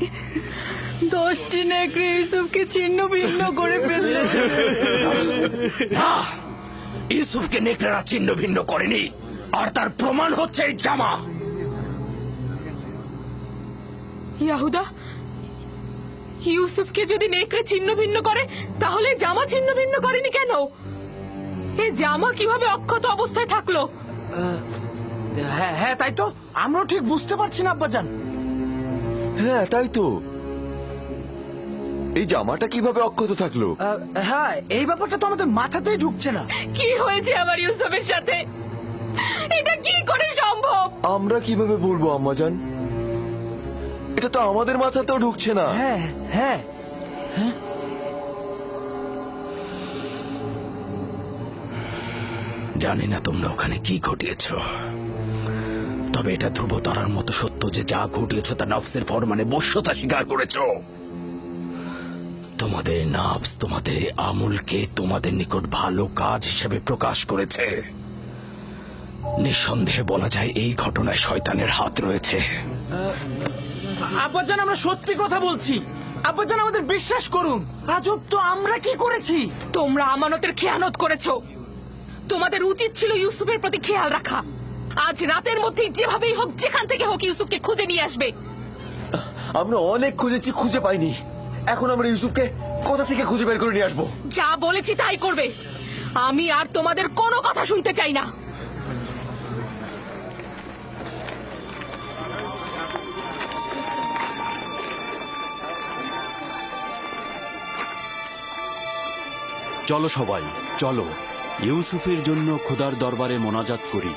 10টি নেকড়ে ইউসুফকে ছিন্ন ভিন্ন করে ফেললে। না, ইউসুফকে নেকড়েরা ছিন্ন ভিন্ন করেনি, আর তার প্রমাণ হচ্ছে এই জামা। ইয়াহুদা, ইউসুফকে যদি নেকড়ে ছিন্ন ভিন্ন করে তাহলে জামা ছিন্ন ভিন্ন করেনি কেন? এ জামা কিভাবে অক্ষত অবস্থায় থাকলো? হ্যাঁ হ্যাঁ, তাই তো আমরাও ঠিক বুঝতে পারছি না আব্বাজান। হ্যাঁ তাই তো, এই জামাটা কিভাবে অক্ষত থাকলো? হ্যাঁ, এই ব্যাপারটা তো আমাদের মাথাতেই ঢুকছে না। কি হয়েছে আমার ইউসুফের সাথে? এটা কি করে সম্ভব? আমরা কিভাবে বলবো আম্মাজান, এটা তো আমাদের মাথাতেও ঢুকছে না। হ্যাঁ হ্যাঁ, জানি না তোমরা ওখানে কি ঘটিয়েছ, তবে এটা ধ্রুব তারার মতো সত্য যে যা ঘটিয়েছ তা নফসের ফরমানে বশ্যতা স্বীকার করেছ। তোমাদের নফস তোমাদের এই আমলকে তোমাদের নিকট ভালো কাজ হিসেবে প্রকাশ করেছে। নিঃসন্দেহে বলা যায় এই ঘটনায় শয়তানের হাত রয়েছে। আব্বাজান আমরা সত্যি কথা বলছি, আব্বাজান আমাদের বিশ্বাস করুন। আজব তো, আমরা কি করেছি? তোমরা আমানতের খেয়ানত করেছো। তোমাদের উচিত ছিল ইউসুফের প্রতি খেয়াল রাখা। আজ রাতের মধ্যেই যেভাবেই হোক, যেখান থেকে হোক, ইউসুফকে খুঁজে নিয়ে আসবে। আমরা অনেক খুঁজেছি, খুঁজে পাইনি। এখন আমরা ইউসুফকে কোথা থেকে খুঁজে বের করে নিয়ে আসবো? যা বলেছি তাই করবে। আমি আর তোমাদের কোনো কথা শুনতে চাই না। চলো সবাই, চলো ইউসুফের জন্য খোদার দরবারে মোনাজাত করি।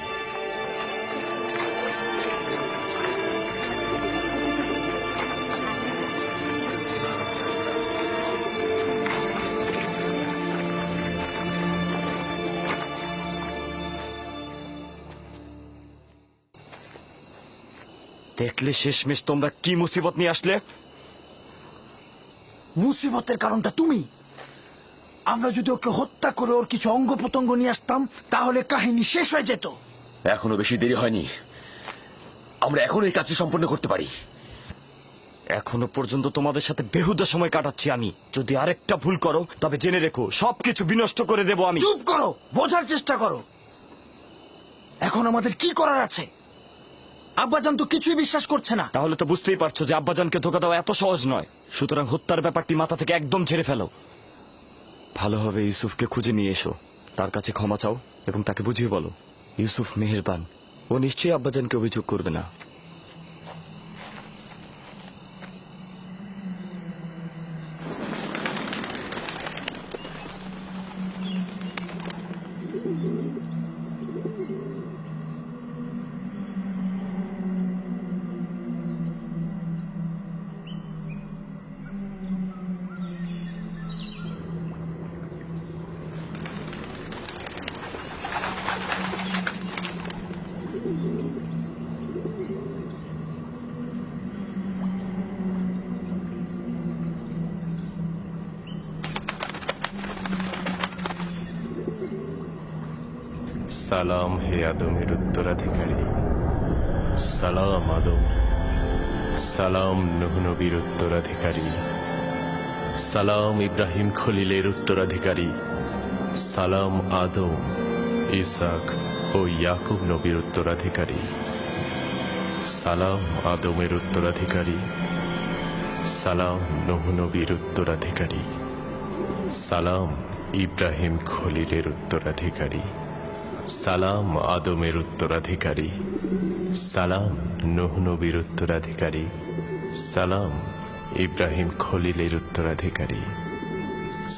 দেখলে শেষমেশ তোমরা কি মুসিবত নিয়ে আসলে? মুসিবতের কারণটা তুমি। আমরা যদি ওকে হত্যা করে ওর কিছু অঙ্গ প্রত্যঙ্গ নিয়ে আসতাম তাহলে কাহিনী শেষ হয়ে যেত। এখনো বেশি দেরি হয়নি, আমরা এখনো এই কাজটি সম্পন্ন করতে পারি। এখনো পর্যন্ত তোমাদের সাথে বেহুদা সময় কাটাচ্ছি আমি। যদি আরেকটা ভুল করো তবে জেনে রেখো সবকিছু বিনষ্ট করে দেব আমি। চুপ করো, বোঝার চেষ্টা করো। এখন আমাদের কি করার আছে? আব্বাজান তো কিছুই বিশ্বাস করছে না। তাহলে তো বুঝতেই পারছো যে আব্বাজানকে ধোকা দেওয়া এত সহজ নয়। সুতরাং হত্যার ব্যাপারটি মাথা থেকে একদম ঝেড়ে ফেলো। ভালোভাবে ইউসুফকে খুঁজে নিয়ে এসো, তার কাছে ক্ষমা চাও এবং তাকে বুঝিয়ে বলো ইউসুফ মেহেরবান, ও নিশ্চয়ই আব্বাজানকে অভিযোগ করবে না। সালাম হে আদমের উত্তরাধিকারী, সালাম আদম, সালাম নূহ নবীর উত্তরাধিকারী, সালাম ইব্রাহিম খলিলের উত্তরাধিকারী, সালাম আদম, ইসাক ও ইয়াকুব নবীর উত্তরাধিকারী, সালাম আদমের উত্তরাধিকারী, সালাম নূহ নবীর উত্তরাধিকারী, সালাম ইব্রাহিম খলিলের উত্তরাধিকারী, সালাম আদমের উত্তরাধিকারী, সালাম নূহ নবীর উত্তরাধিকারী, সালাম ইব্রাহিম খলিলের উত্তরাধিকারী,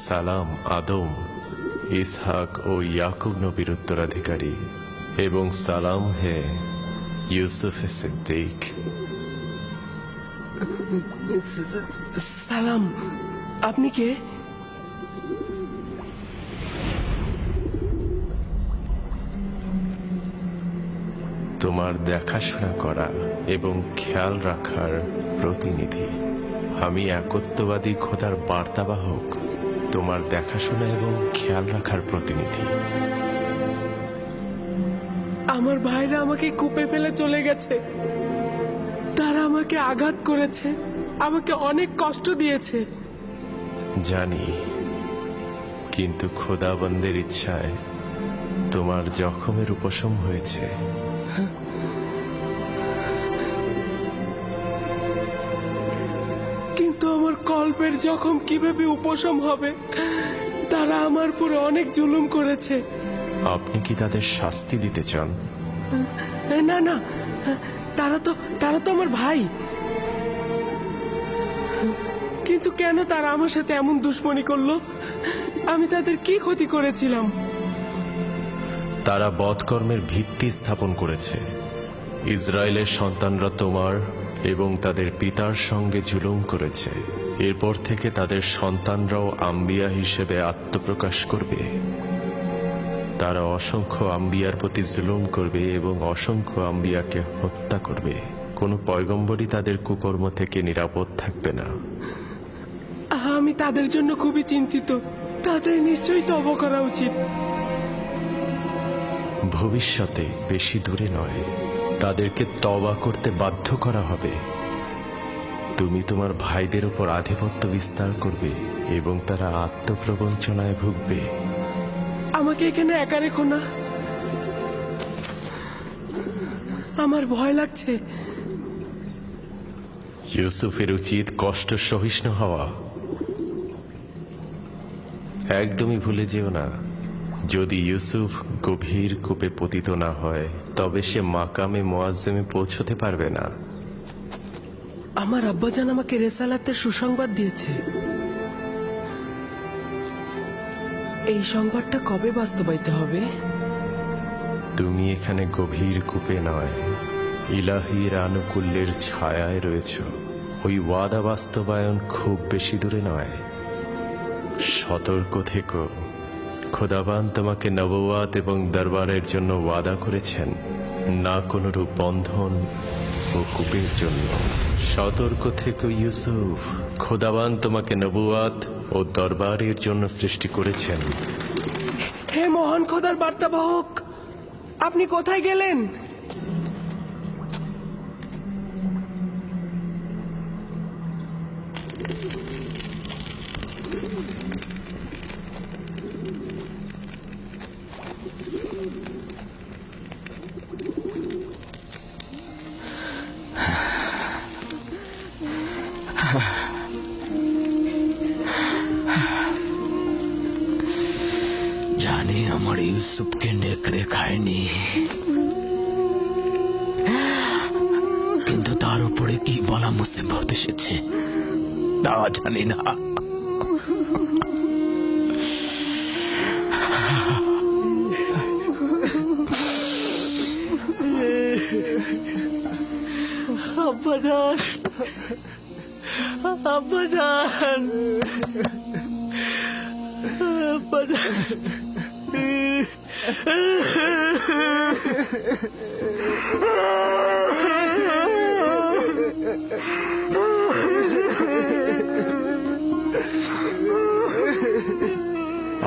সালাম আদম, ইসহাক ও ইয়াকুব নবীর উত্তরাধিকারী, এবং সালাম হে ইউসুফ সিদ্দিক। সালাম, আপনি কে? তোমার দেখাশোনা করা এবং খেয়াল রাখার প্রতিনিধি। আমি একত্ববাদী খোদার বার্তাবাহক, তোমার দেখাশোনা এবং খেয়াল রাখার প্রতিনিধি। আমার ভাইরা আমাকে কূপে ফেলে চলে গেছে। তারা আমাকে আঘাত করেছে, আমাকে অনেক কষ্ট দিয়েছে। জানি, কিন্তু খোদাবন্দের ইচ্ছায় তোমার জখমের উপশম হয়েছে। কিন্তু আমার কল্পের জখম কিভাবে উপশম হবে। তারা আমার পুরো অনেক জুলুম করেছে। আপনি কি তাদের শাস্তি দিতে চান? না না, তারা তো আমার ভাই। কিন্তু কেন তারা আমার সাথে এমন দুশ্মনী করলো? আমি তাদের কি ক্ষতি করেছিলাম? তারা বধকর্মের ভিত্তি স্থাপন করেছে। ইসরায়েলের সন্তানরা তোমার এবং তাদের পিতার সঙ্গে জুলুম করেছে। এরপর থেকে তাদের সন্তানরাও আম্বিয়া হিসেবে আত্মপ্রকাশ করবে। তারা অসংখ্য আম্বিয়ার প্রতি জুলুম করবে এবং অসংখ্য আম্বিয়াকে হত্যা করবে। কোনো পয়গম্বরই তাদের কুকর্ম থেকে নিরাপদ থাকবে না। আমি তাদের জন্য খুবই চিন্তিত। তাদের নিশ্চয়ই তওবা করা উচিত। ভবিষ্যতে বেশি দূরে নয়, তাদেরকে তওবা করতে বাধ্য করা হবে। তুমি তোমার ভাইদের উপর আধিপত্য বিস্তার করবে এবং তারা আত্মপ্রবঞ্চনায় ভুগবে। আমাকে এখানে একা রেখো না, আমার ভয় লাগছে। ইউসুফের উচিত কষ্ট সহিষ্ণু হওয়া। একদমই ভুলে যেও না, যদি ইউসুফ গভীর কূপে পতিত না হয় তবে সে মাকামে মুআজ্জমে পৌঁছতে পারবে না। আমার আব্বাজান আমাকে রেসালাতের সুসংবাদ দিয়েছে। এই সংবাদটা কবে বাস্তবায়িত হবে? তুমি এখানে গভীর কূপে নয়, ইলাহির আনুকূল্যের ছায়ায় রয়েছ। ওই ওয়াদা বাস্তবায়ন খুব বেশি দূরে নয়। সতর্ক থেকো, খোদাবান তোমাকে নবুয়াত এবং দরবারের জন্য ওয়াদা করেছেন, না কোনো রূপ বন্ধন ও কূপের জন্য। সতর্ক থেকো ইউসুফ, খোদাবান তোমাকে নবুয়াত ও দরবারের জন্য সৃষ্টি করেছেন। হে মহান খোদার বার্তাবাহক, আপনি কোথায় গেলেন? জানি আমার ইউসুফকে নেকড়ে খায়নি, কিন্তু তার উপরে কি বলা মুসিবত এসেছে তা জানি না। আব্বাজান, আব্বাজান, আব্বাজান।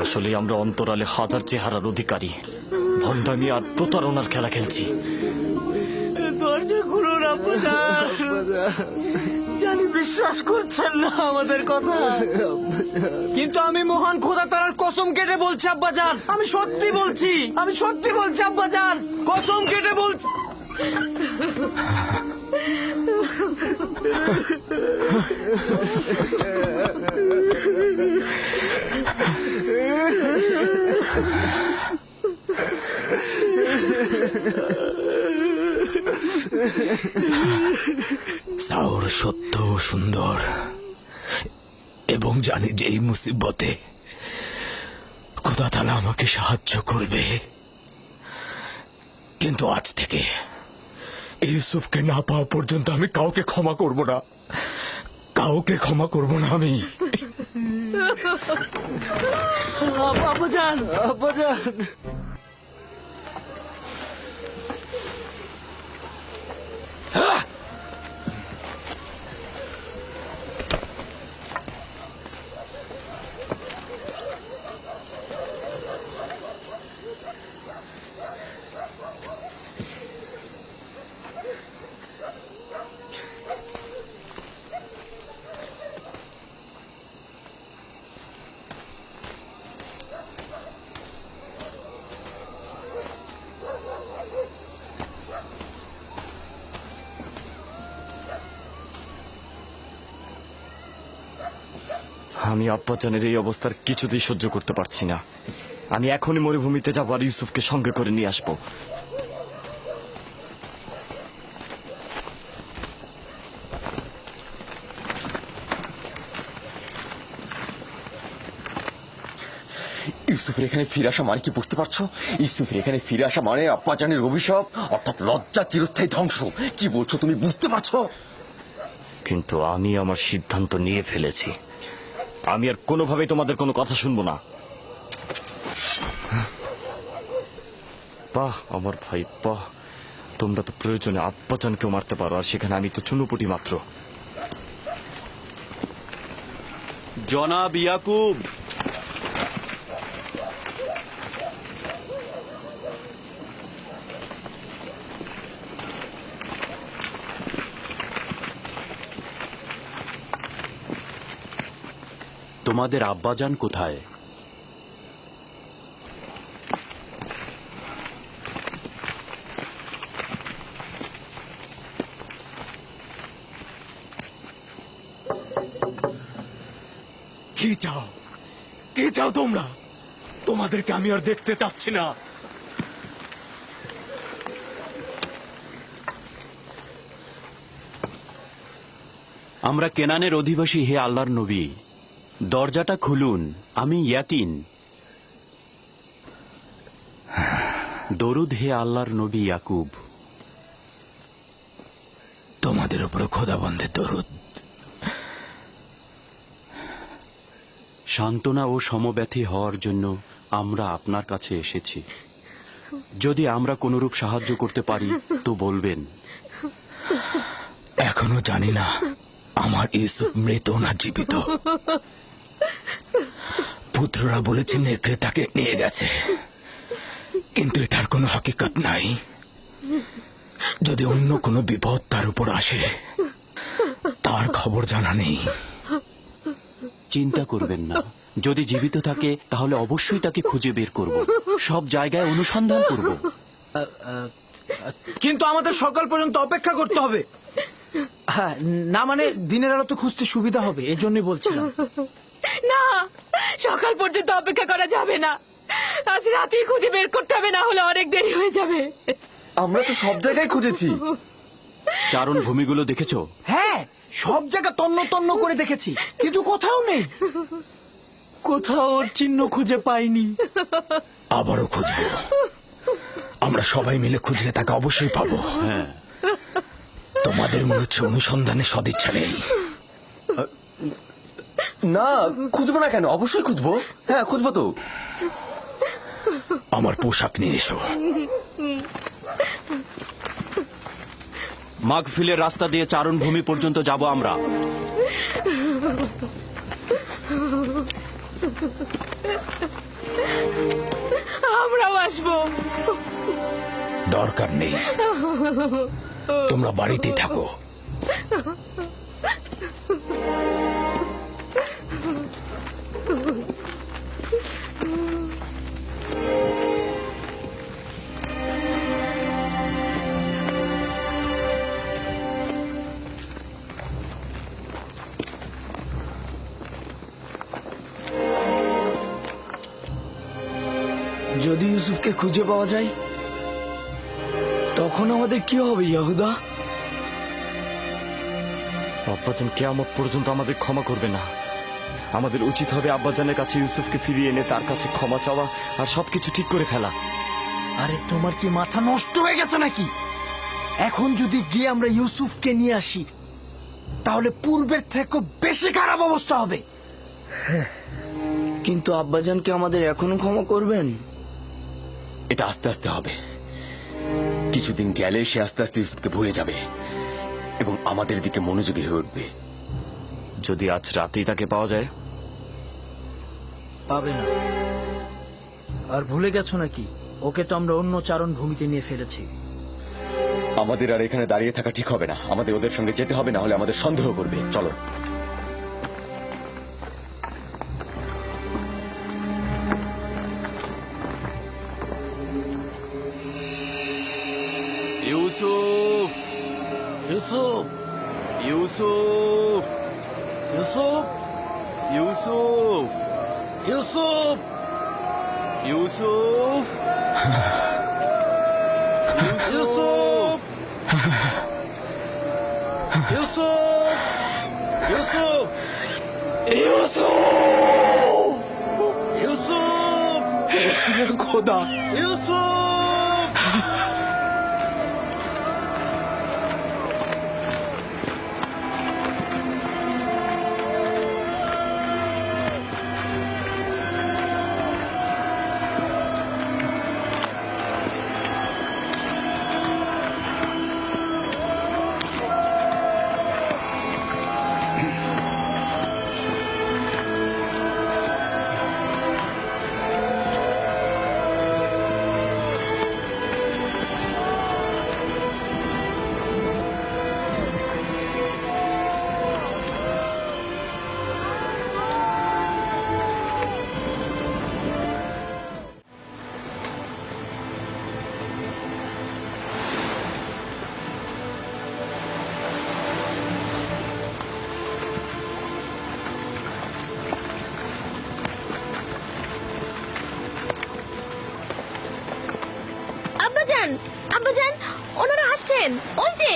আসলে আমরা অন্তরালে হাজার চেহারার অধিকারী, ভণ্ডামি আর প্রতারণার খেলা খেলছি। দরজা খুলুন আব্বাজান। জানি বিশ্বাস করছেন না আমাদের কথা, কিন্তু আমি মহান খোদা তাআলার কসম কেটে বলছি আব্বাজান, আমি সত্যি বলছি, আমি সত্যি বলছি আব্বাজান, কসম কেটে বলছি। সাউর সত্য ও সুন্দর, এবং জানি যে এই মুসিবতে খোদা তাআলা আমাকে সাহায্য করবে। কিন্তু আজ থেকে ইউসুফকে না পাওয়া পর্যন্ত আমি কাউকে ক্ষমা করব না, কাউকে ক্ষমা করব না আমি। আব্বাজান, আব্বাজান। আমি আব্বাজানের এই অবস্থার কিছুতেই সহ্য করতে পারছি না। আমি এখনই মরুভূমিতে যাবো আর ইউসুফকে সঙ্গে করে নিয়ে আসবো। ইউসুফের এখানে ফিরে আসা মানে কি বুঝতে পারছো? ইউসুফের এখানে ফিরে আসা মানে আব্বাজানের অভিশাপ, অর্থাৎ লজ্জা, চিরস্থায়ী ধ্বংস। কি বলছো তুমি, বুঝতে পারছো? কিন্তু আমি আমার সিদ্ধান্ত নিয়ে ফেলেছি। আমি আর কোনোভাবেই তোমাদের কোনো কথা শুনবো না। বাহ আমার ভাই বাহ, তোমরা তো প্রয়োজনে আব্বাজানকেও মারতে পারো, আর সেখানে আমি তো চুনোপুটি মাত্র। জনাব ইয়াকুব, তোমাদের আব্বাজান কোথায়? কি চাও? কি চাও তোমরা? তোমাদেরকে আমি আর দেখতে চাচ্ছি না। আমরা কেনানের অধিবাসী, হে আল্লাহর নবী, দরজাটা খুলুন। আমি ইয়াকিন। দরুদ হে আল্লাহর নবী ইয়াকুব। তোমাদের উপরে খোদাবন্দের দরুদ। সান্ত্বনা ও সমব্যথী হওয়ার জন্য আমরা আপনার কাছে এসেছি। যদি আমরা কোনরূপ সাহায্য করতে পারি তো বলবেন। এখনো জানি না আমার ইউসুফ মৃত না জীবিত। পুত্ররা বলেছে নেকড়ে তাকে নিয়ে গেছে, কিন্তু এটার কোনো হকিকত নাই। যদি অন্য কোনো বিপদ তার উপর আসে, তার খবর জানা নেই। চিন্তা করবেন না, যদি জীবিত থাকে তাহলে অবশ্যই তাকে খুঁজে বের করব। সব জায়গায় অনুসন্ধান করব। কিন্তু আমাদের সকাল পর্যন্ত অপেক্ষা করতে হবে। হ্যাঁ, না মানে দিনের আলো তো খুঁজতে সুবিধা হবে, এজন্যই বলছিলাম। না, সকাল পর্যন্ত অপেক্ষা করা যাবে না। আজ রাতেই খুঁজে বের করতে হবে, না হলে অনেক দেরি হয়ে যাবে। আমরা তো সব জায়গায় খুঁজেছি। চারণ ভূমিগুলো দেখেছো? হ্যাঁ, সব জায়গা তন্ন তন্ন করে দেখেছি, কিন্তু কোথাও নেই। কোথাও ওর চিহ্ন খুঁজে পাইনি। আবারও খুঁজবো। আমরা সবাই মিলে খুঁজলে তাকে অবশ্যই পাবো। হ্যাঁ, তোমাদের মনে হচ্ছে অনুসন্ধানে সদিচ্ছা নেই। না, খুঁজবো না কেন? অবশ্যই খুঁজবো। হ্যাঁ, খুঁজবো তো। আমার পোশাক নিয়ে এসো। মাগফিলের রাস্তা দিয়ে চারণ ভূমি পর্যন্ত যাব আমরা। আমরাও আসবো। দরকার নেই, তোমরা বাড়িতেই থাকো। যদি ইউসুফকে খুঁজে পাওয়া যায় তখন আমাদের কি হবে ইয়াহুদা? আব্বাজান কিয়ামত পর্যন্ত আমাদের ক্ষমা করবে না। আমাদের উচিত হবে আব্বাজানের কাছে ইউসুফকে ফিরিয়ে এনে তার কাছে ক্ষমা চাওয়া আর সবকিছু ঠিক করে ফেলা। আরে তোমার কি মাথা নষ্ট হয়ে গেছে নাকি? এখন যদি গিয়ে আমরা ইউসুফকে নিয়ে আসি, তাহলে পূর্বের থেকে বেশি খারাপ অবস্থা হবে। কিন্তু আব্বাজানকে আমাদের এখনো ক্ষমা করবেন? এটা আস্তে আস্তে হবে। কিছুদিন গেলে সে আস্তে আস্তে ইউসুফকে ভুলে যাবে এবং আমাদের দিকে মনোযোগী হয়ে উঠবে। যদি আজ রাতেই তাকে পাওয়া যায়? পাবে না। আর ভুলে গেছো নাকি, ওকে তো আমরা অন্য চারণ ভূমিতে নিয়ে ফেলেছি। আমাদের আর এখানে দাঁড়িয়ে থাকা ঠিক হবে না। আমাদের ওদের সঙ্গে যেতে হবে, না হলে আমাদের সন্দেহ করবে। চলো। ইউসুফ, ইউসুফ, ইউসুফ, ইউসুফ, ইউসুফ ইউসুফ ইউসুফ ইউসুফ ইউসুফ ইউসুফ ইউসুফ খোদা ইউসুফ আব্বাজান, আব্বাজান, ওনারা আসছেন, ওই যে।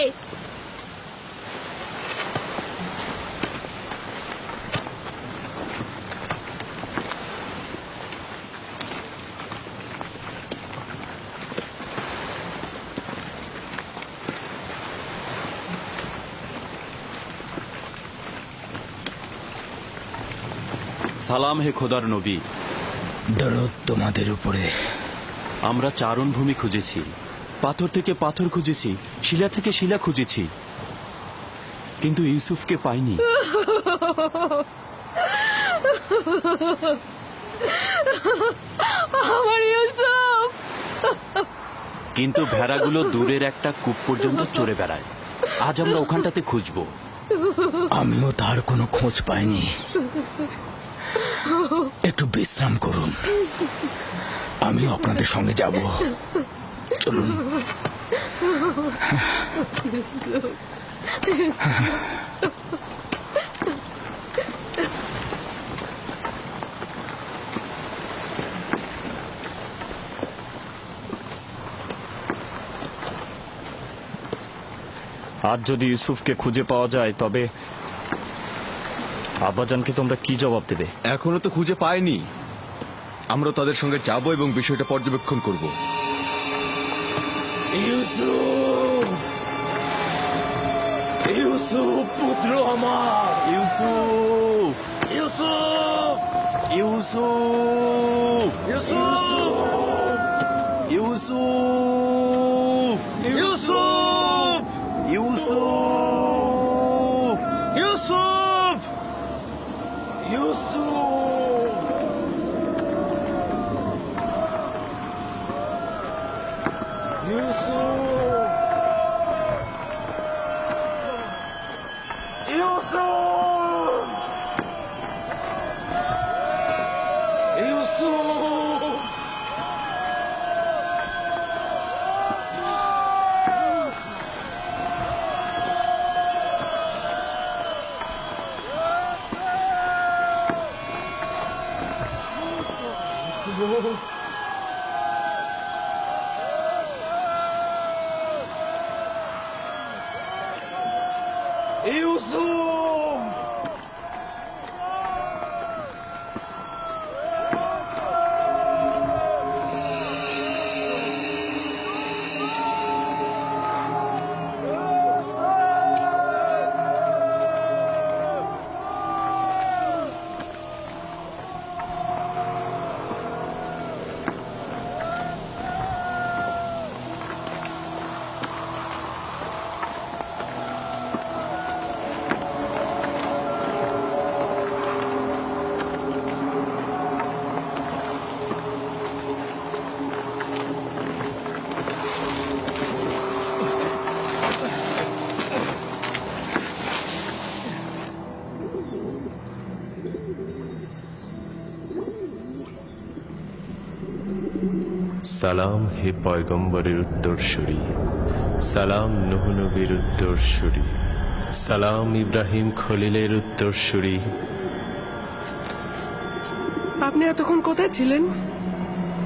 সালাম হে খোদার নবী। দরুদ তোমাদের উপরে। আমরা চারণভূমি খুঁজেছি, পাথর থেকে পাথর খুঁজেছি, শিলা থেকে শিলা খুঁজেছি, কিন্তু ইউসুফকে পাইনি। আমার ইউসুফ। কিন্তু ভেড়াগুলো দূরের একটা কূপ পর্যন্ত চড়ে বেড়ায়। আজ আমরা ওখানটাতে খুঁজবো। আমিও তার কোনো খোঁজ পাইনি। একটু বিশ্রাম করুন, আমিও আপনাদের সঙ্গে যাব। চলুন। আজ যদি ইউসুফকে খুঁজে পাওয়া যায় তবে আব্বাজানকে তোমরা কি জবাব দেবে? এখনো তো খুঁজে পাইনি। আমরা তাদের সঙ্গে যাব এবং বিষয়টা পর্যবেক্ষণ করব। ইউসুফ, ইউসুফ পুত্র আমার, ইউসুফ, ইউসুফ, ইউসুফ, ইউসুফ, ইউসুফ, ইউসুফ, ইউসুফ, ইউসুফ, ইউসুফ। সালাম হে পয়গম্বরের উত্তরসূরি, সালাম নূহ নবীর উত্তরসূরি, সালাম ইব্রাহিম খলিলের উত্তরসূরি, আপনি এতক্ষণ কোথায় ছিলেন?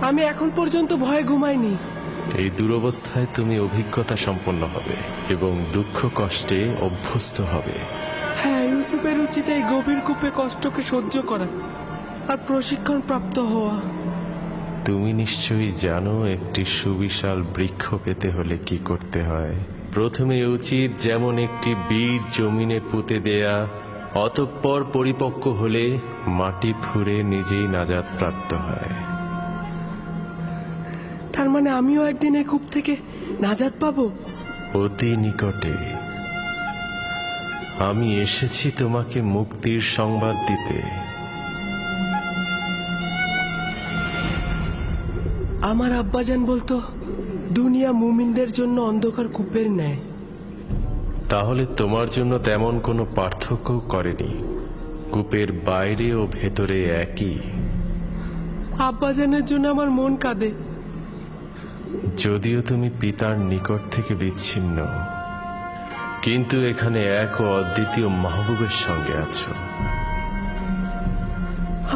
আমি এখন পর্যন্ত ভয়ে ঘুমাইনি। এই দুরবস্থায় তুমি অভিজ্ঞতা সম্পন্ন হবে এবং দুঃখ কষ্টে অভ্যস্ত হবে। হ্যাঁ, ইউসুফের উচিত এই গভীর কূপে কষ্টকে সহ্য করা আর প্রশিক্ষণ প্রাপ্ত হওয়া। তুমি নিশ্চয়ই জানো একটি সুবিশাল বৃক্ষ পেতে হলে কি করতে হয়। প্রথমে উচিত যেমন একটি বীজ জমিনে পুঁতে দেয়া, অতঃপর পরিপক্ক হলে মাটি ফুঁড়ে নিজেই নাজাত প্রাপ্ত হয়। তার মানে আমিও একদিন এই কূপ থেকে নাজাত পাবো? অতি নিকটে। আমি এসেছি তোমাকে মুক্তির সংবাদ দিতে। আমার আব্বাজান বলতো দুনিয়া মুমিনদের জন্য অন্ধকার কূপের ন্যায়। তাহলে তোমার জন্য তেমন কোনো পার্থক্য করেনি। কূপের বাইরে ও ভেতরে একই। আব্বাজানের জন্য আমার মন কাঁদে। যদিও তুমি পিতার নিকট থেকে বিচ্ছিন্ন, কিন্তু এখানে এক ও অদ্বিতীয় মাহবুবের সঙ্গে আছো।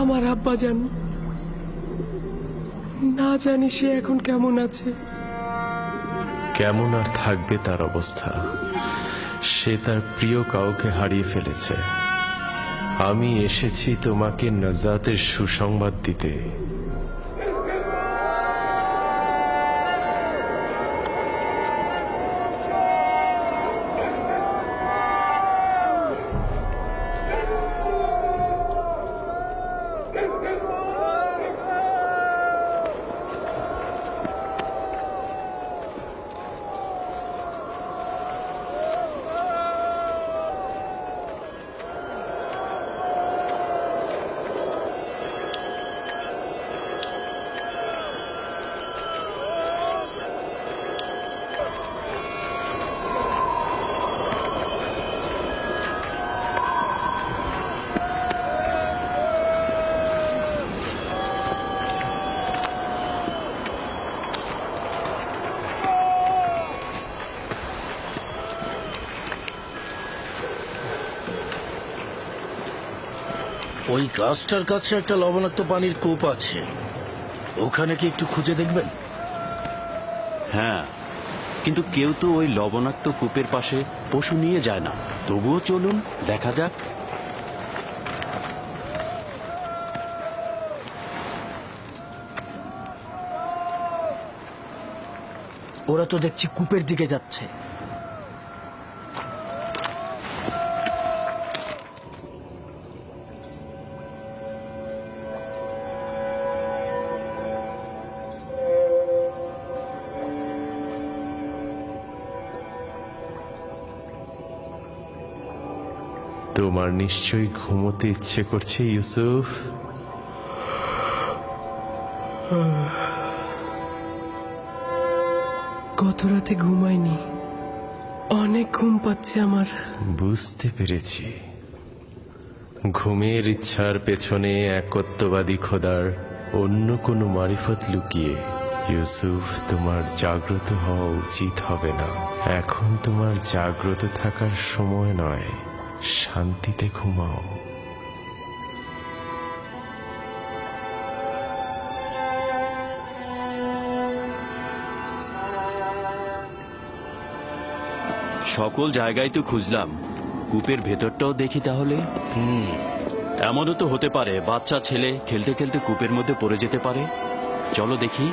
আমার আব্বাজান, না জানি সে এখন কেমন আছে। কেমন আর থাকবে তার অবস্থা? সে তার প্রিয় কাউকে হারিয়ে ফেলেছে। আমি এসেছি তোমাকে নাজাতের সুসংবাদ দিতে। ওই গাছটার কাছে একটা লবণাক্ত পানির কূপ আছে, ওখানে কি একটু খুঁজে দেখবেন? হ্যাঁ, কিন্তু কেউ তো ওই লবণাক্ত কূপের পাশে পশু নিয়ে যায় না। তবুও চলুন, দেখা যাক। ওরা তো দেখছি কূপের দিকে যাচ্ছে। তোমার নিশ্চয়ই ঘুমোতে ইচ্ছে করছে ইউসুফ। গত রাতে ঘুমাইনি, অনেক ঘুম পাচ্ছে আমার। বুঝতে পেরেছি। ঘুমের ইচ্ছার পেছনে একত্ববাদী খোদার অন্য কোনো মারিফত লুকিয়ে। ইউসুফ, তোমার জাগ্রত হওয়া উচিত হবে না। এখন তোমার জাগ্রত থাকার সময় নয়। শান্তিতে ঘুমাও। সকল জায়গায় তো খুঁজলাম, কূপের ভেতরটাও দেখি তাহলে। এমনও তো হতে পারে বাচ্চা ছেলে খেলতে খেলতে কূপের মধ্যে পড়ে যেতে পারে। চলো দেখি।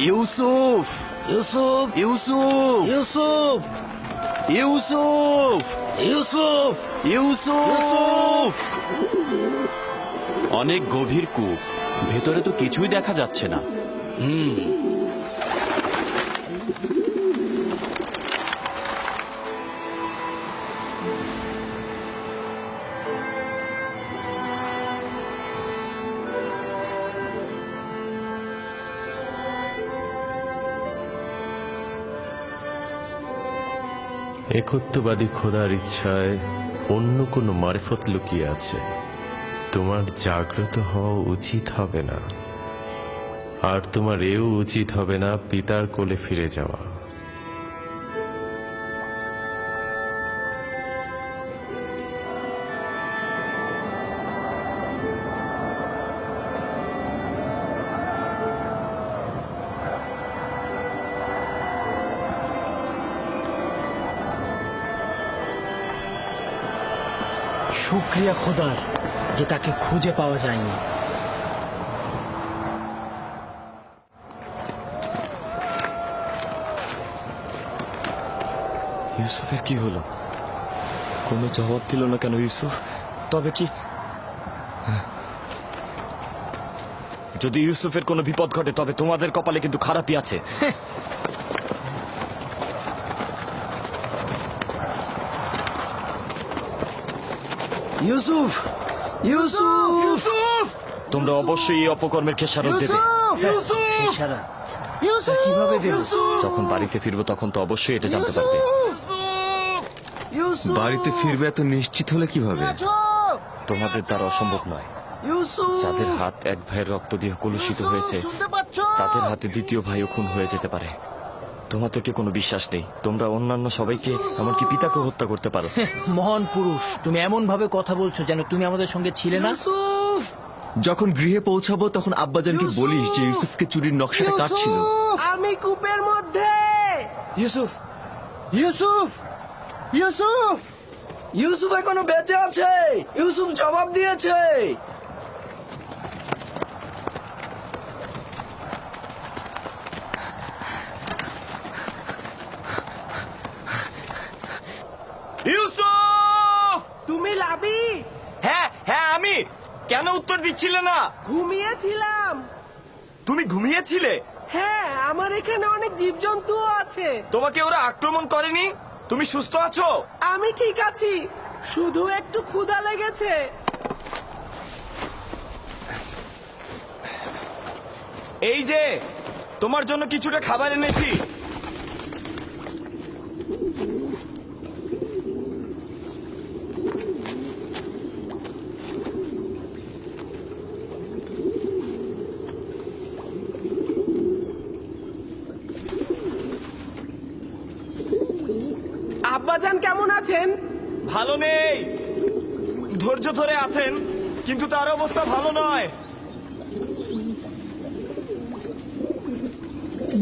ইউসুফ, ইউসুফ, ইউসুফ, ইউসুফ, ইউসুফ, ইউসুফ, ইউসুফ। অনেক গভীর কূপ, ভেতরে তো কিছুই দেখা যাচ্ছে না। একত্ববাদী খোদার ইচ্ছায় অন্য কোনো মারিফত লুকিয়ে আছে। তোমার জাগ্রত হওয়া উচিত হবে না, আর তোমার এও উচিত হবে না পিতার কোলে ফিরে যাওয়া। শুক্রিয়া খোদার যে তাকে খুঁজে পাওয়া যায়নি। ইউসুফের কি হলো? কোনো জবাব দিল না কেন ইউসুফ? তবে কি যদি ইউসুফের কোনো বিপদ ঘটে তবে তোমাদের কপালে কিন্তু খারাপই আছে। ইউসুফ ইউসুফ ইউসুফ তোমরা অবশ্যই এই অপকর্মের খেসারত দেবে। এছাড়া ইউসুফ কিভাবে দেব? যখন বাড়িতে ফিরবো তখন তো অবশ্যই এটা জানতে পারবে। ইউসুফ বাড়িতে ফিরবে এত নিশ্চিত হলে কিভাবে? তোমাদের দ্বারা অসম্ভব নয়। ইউসুফ যাদের হাত এক ভাইয়ের রক্ত দিয়ে কলুষিত হয়েছে শুনতে পাচ্ছ? তাদের হাতে দ্বিতীয় ভাইও খুন হয়ে যেতে পারে। তোমাদেরকে কোনো বিশ্বাস নেই। তোমরা অন্যান্য সবাইকে এমনকি পিতাকে হত্যা করতে পারো। মহান পুরুষ, তুমি এমন ভাবে কথা বলছো যেন তুমি আমাদের সঙ্গে ছিলে না। ইউসুফ যখন গৃহে পৌঁছাবো তখন আব্বাজানকে বলিস যে ইউসুফকে চুরির নকশাটা কার ছিল। আমি কূপের মধ্যে। ইউসুফ ইউসুফ ইউসুফ ইউসুফ এখনো বেঁচে আছে। ইউসুফ জবাব দিয়েছে। ইউসুফ! তুমি লাবি? হ্যাঁ হ্যাঁ আমি। কেন উত্তর দিচ্ছিলে না? ঘুমিয়েছিলাম। তুমি ঘুমিয়েছিলে? হ্যাঁ, আমার এখানে অনেক জীবজন্তু আছে। তোমাকে ওরা আক্রমণ করেনি? তুমি সুস্থ আছো? আমি ঠিক আছি, শুধু একটু ক্ষুধা লেগেছে। এই যে তোমার জন্য কিছুটা খাবার এনেছি। আব্বাজান কেমন আছেন? ভালো নেই, ধৈর্য ধরে আছেন, কিন্তু তার অবস্থা ভালো নয়।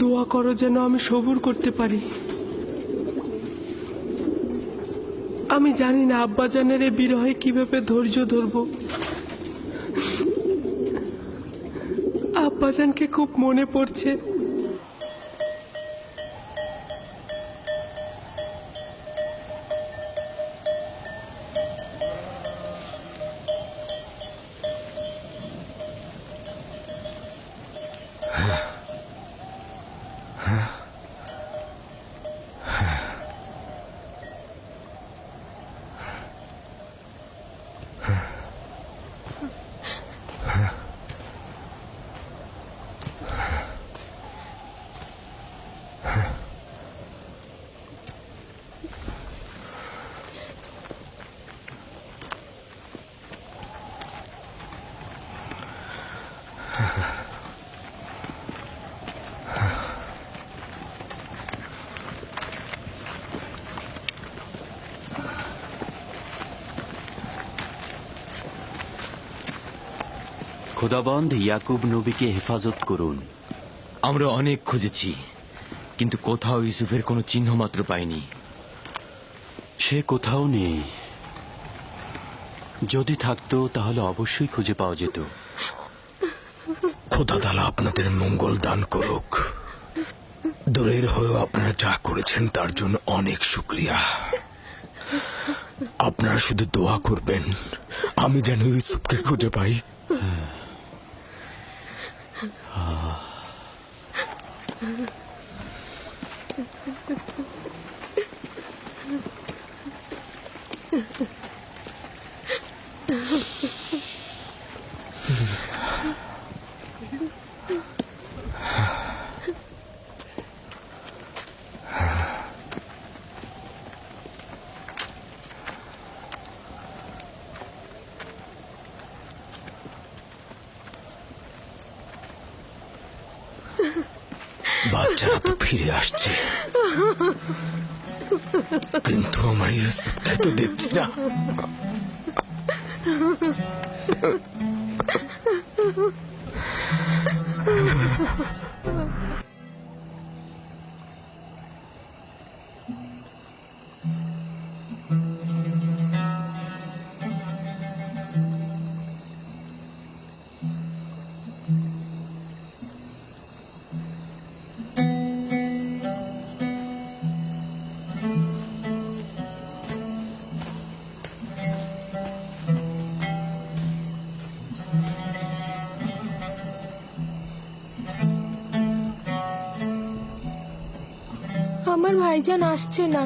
দোয়া করো যেন আমি সবুর করতে পারি। আমি জানি না আব্বাজানের এই বিরহে কিভাবে ধৈর্য ধরবো। আব্বাজানকে খুব মনে পড়ছে। খোদাবন্দ ইয়াকুব নবীকে হেফাজত করুন। আমরা অনেক খুঁজেছি, কিন্তু কোথাও ইউসুফের কোনো চিহ্ন মাত্র পাইনি। সে কোথাও নেই। যদি থাকতো তাহলে অবশ্যই খুঁজে পাওয়া যেত। খোদা তাআলা আপনাদের মঙ্গল দান করুক। দূরের হয়েও আপনারা যা করেছেন তার জন্য অনেক শুকরিয়া। আপনারা শুধু দোয়া করবেন আমি যেন ইউসুফকে খুঁজে পাই। বাচ্চারা তো ফিরে আসছে, কিন্তু আমার ইউসুফকে তো দেখছি না। আমার ভাইজান আসছে না।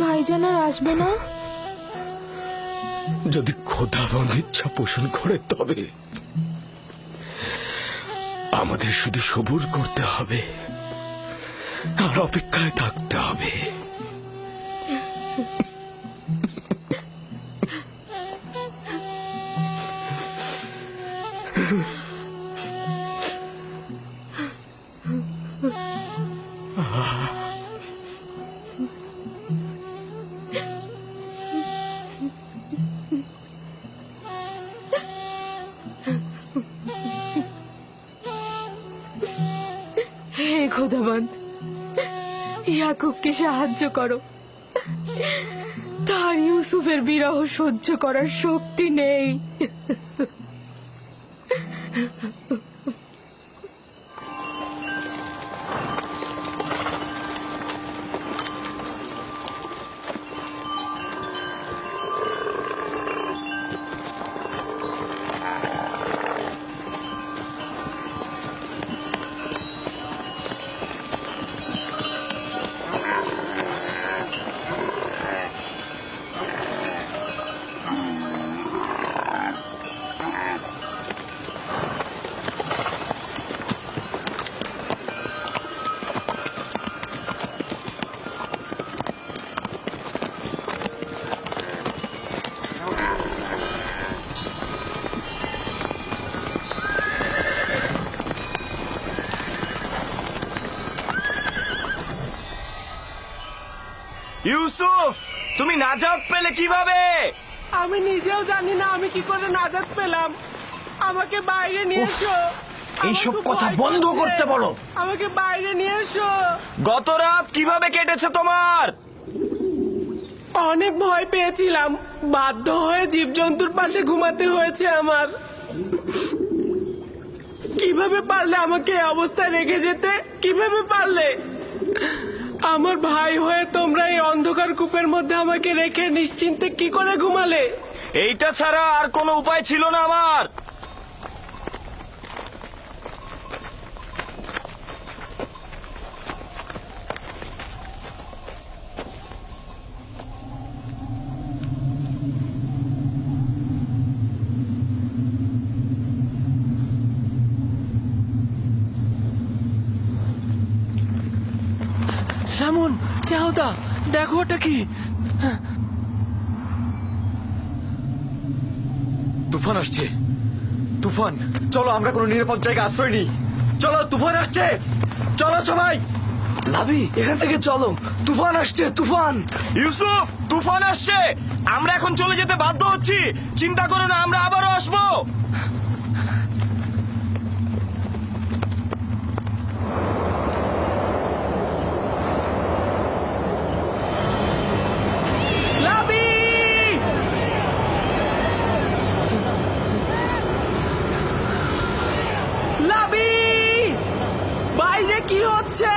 ভাইজান আর আসবে না? যদি খোদাবন্দ ইচ্ছা পোষণ করে তবে আমাদের শুধু সবুর করতে হবে আর অপেক্ষায় থাকতে হবে। হে খোদাবন্দ, ইয়াকুবকে সাহায্য করো। তার ইউসুফের বিরহ সহ্য করার শক্তি নেই। ইউসুফ, তুমি নাজাত পেলে কিভাবে? আমি নিজেও জানি না আমি কি করে নাজাত পেলাম। আমাকে বাইরে নিয়ে এসো। এইসব কথা বন্ধ করতে বলো। আমাকে বাইরে নিয়ে এসো। গত রাত কিভাবে কেটেছে তোমার? অনেক ভয় পেয়েছিলাম, বাধ্য হয়ে জীবজন্তুর পাশে ঘুমাতে হয়েছে আমার। কিভাবে পারলে আমাকে এই অবস্থায় রেখে যেতে? কিভাবে পারলে? আমার ভাই হয়ে তোমরা এই অন্ধকার কূপের মধ্যে আমাকে রেখে নিশ্চিন্তে কি করে ঘুমালে? এইটা ছাড়া আর কোনো উপায় ছিল না আমার। সামুন, ইয়াহুদা, দেখো ওটা কি? তুফান আসছে। তুফান, চলো আমরা কোনো নিরাপদ জায়গায় আশ্রয় নিই। চলো, তুফান আসছে। চলো সবাই। লাভি, এখান থেকে চলো, তুফান আসছে, তুফান। ইউসুফ, তুফান আসছে। আমরা এখন চলে যেতে বাধ্য হচ্ছি। চিন্তা করো না, আমরা আবারও আসবো। বাইরে কি হচ্ছে?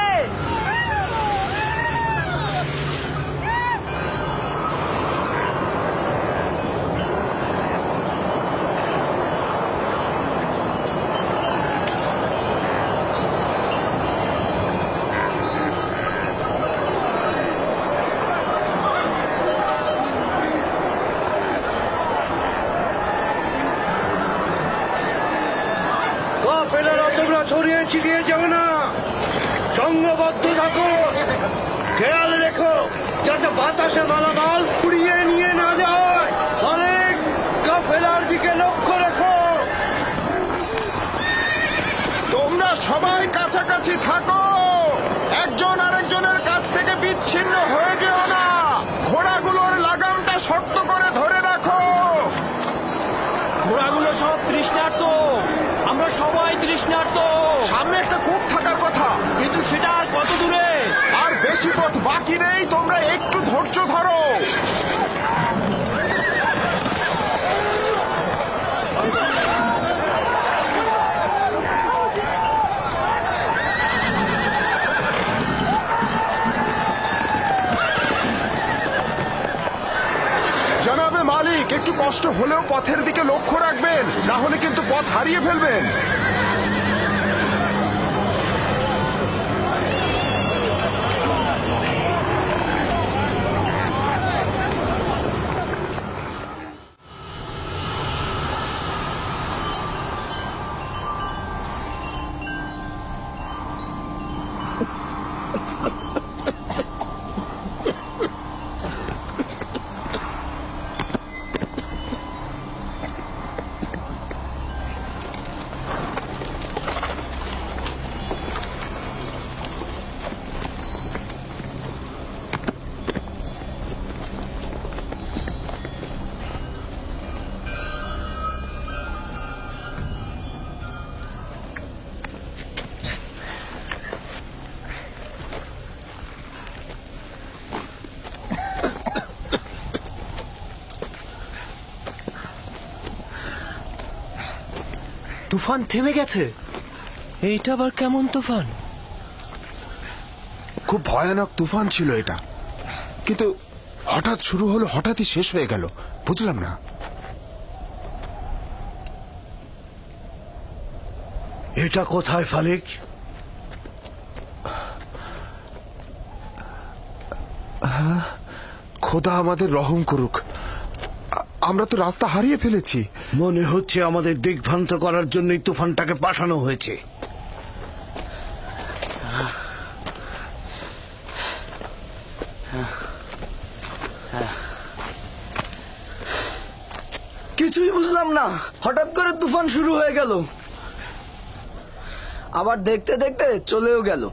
তোমরা ছড়িয়ে ছিটিয়ে যাবে না, সংঘবদ্ধ থাকো। খেয়াল রেখো যাতে বাতাসে মালামাল উড়িয়ে নিয়ে না যায়। অনেক কাফেলার দিকে লক্ষ্য রেখো। তোমরা সবাই কাছাকাছি থাকো, একজন আরেকজনের কাছ থেকে বিচ্ছিন্ন হয়ে যেও না। ঘোড়াগুলোর লাগামটা শক্ত করে ধরে রাখো। ঘোড়াগুলো সব তৃষ্ণার্ত, আমরা সবাই তৃষ্ণার্ত। সামনে একটা কূপ থাকার কথা, কিন্তু সেটা আর কত দূরে? আর বেশি পথ বাকি নেই, তোমরা একটু ধৈর্য ধরো। জনাবে মালিক, একটু কষ্ট হলেও পথের দিকে লক্ষ্য রাখবেন, না হলে কিন্তু পথ হারিয়ে ফেলবেন। তুফান থেমে গেছে। এইটা আবার কেমন তুফান? খুব ভয়ানক তুফান ছিল এটা, কিন্তু হঠাৎ শুরু হলো, হঠাৎই শেষ হয়ে গেল, বুঝলাম না। এটা কোথায় ফালিক? খোদা আমাদের রহম করুক, আমরা তো রাস্তা হারিয়ে ফেলেছি। মনে হচ্ছে আমাদের দিগ্ভ্রান্ত করার জন্যই তুফানটাকে পাঠানো হয়েছে। কিছুই বুঝলাম না, হঠাৎ করে তুফান শুরু হয়ে গেল, আবার দেখতে দেখতে চলেও গেল।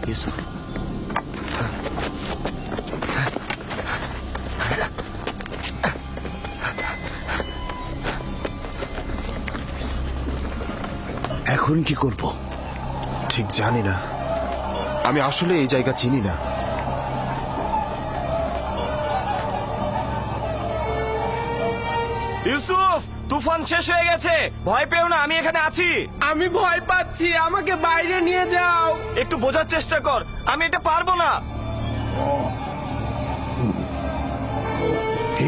ইউসুফ, এখন কি করব ঠিক জানি না, আমি আসলে এই জায়গা চিনি না। ইউসুফ, তুফান শেষ হয়ে গেছে, ভয় পেও না, আমি এখানে আছি। আমি ভয় পাচ্ছি, আমাকে বাইরে নিয়ে যাও। একটু বোঝার চেষ্টা কর, আমি এটা পারবো না।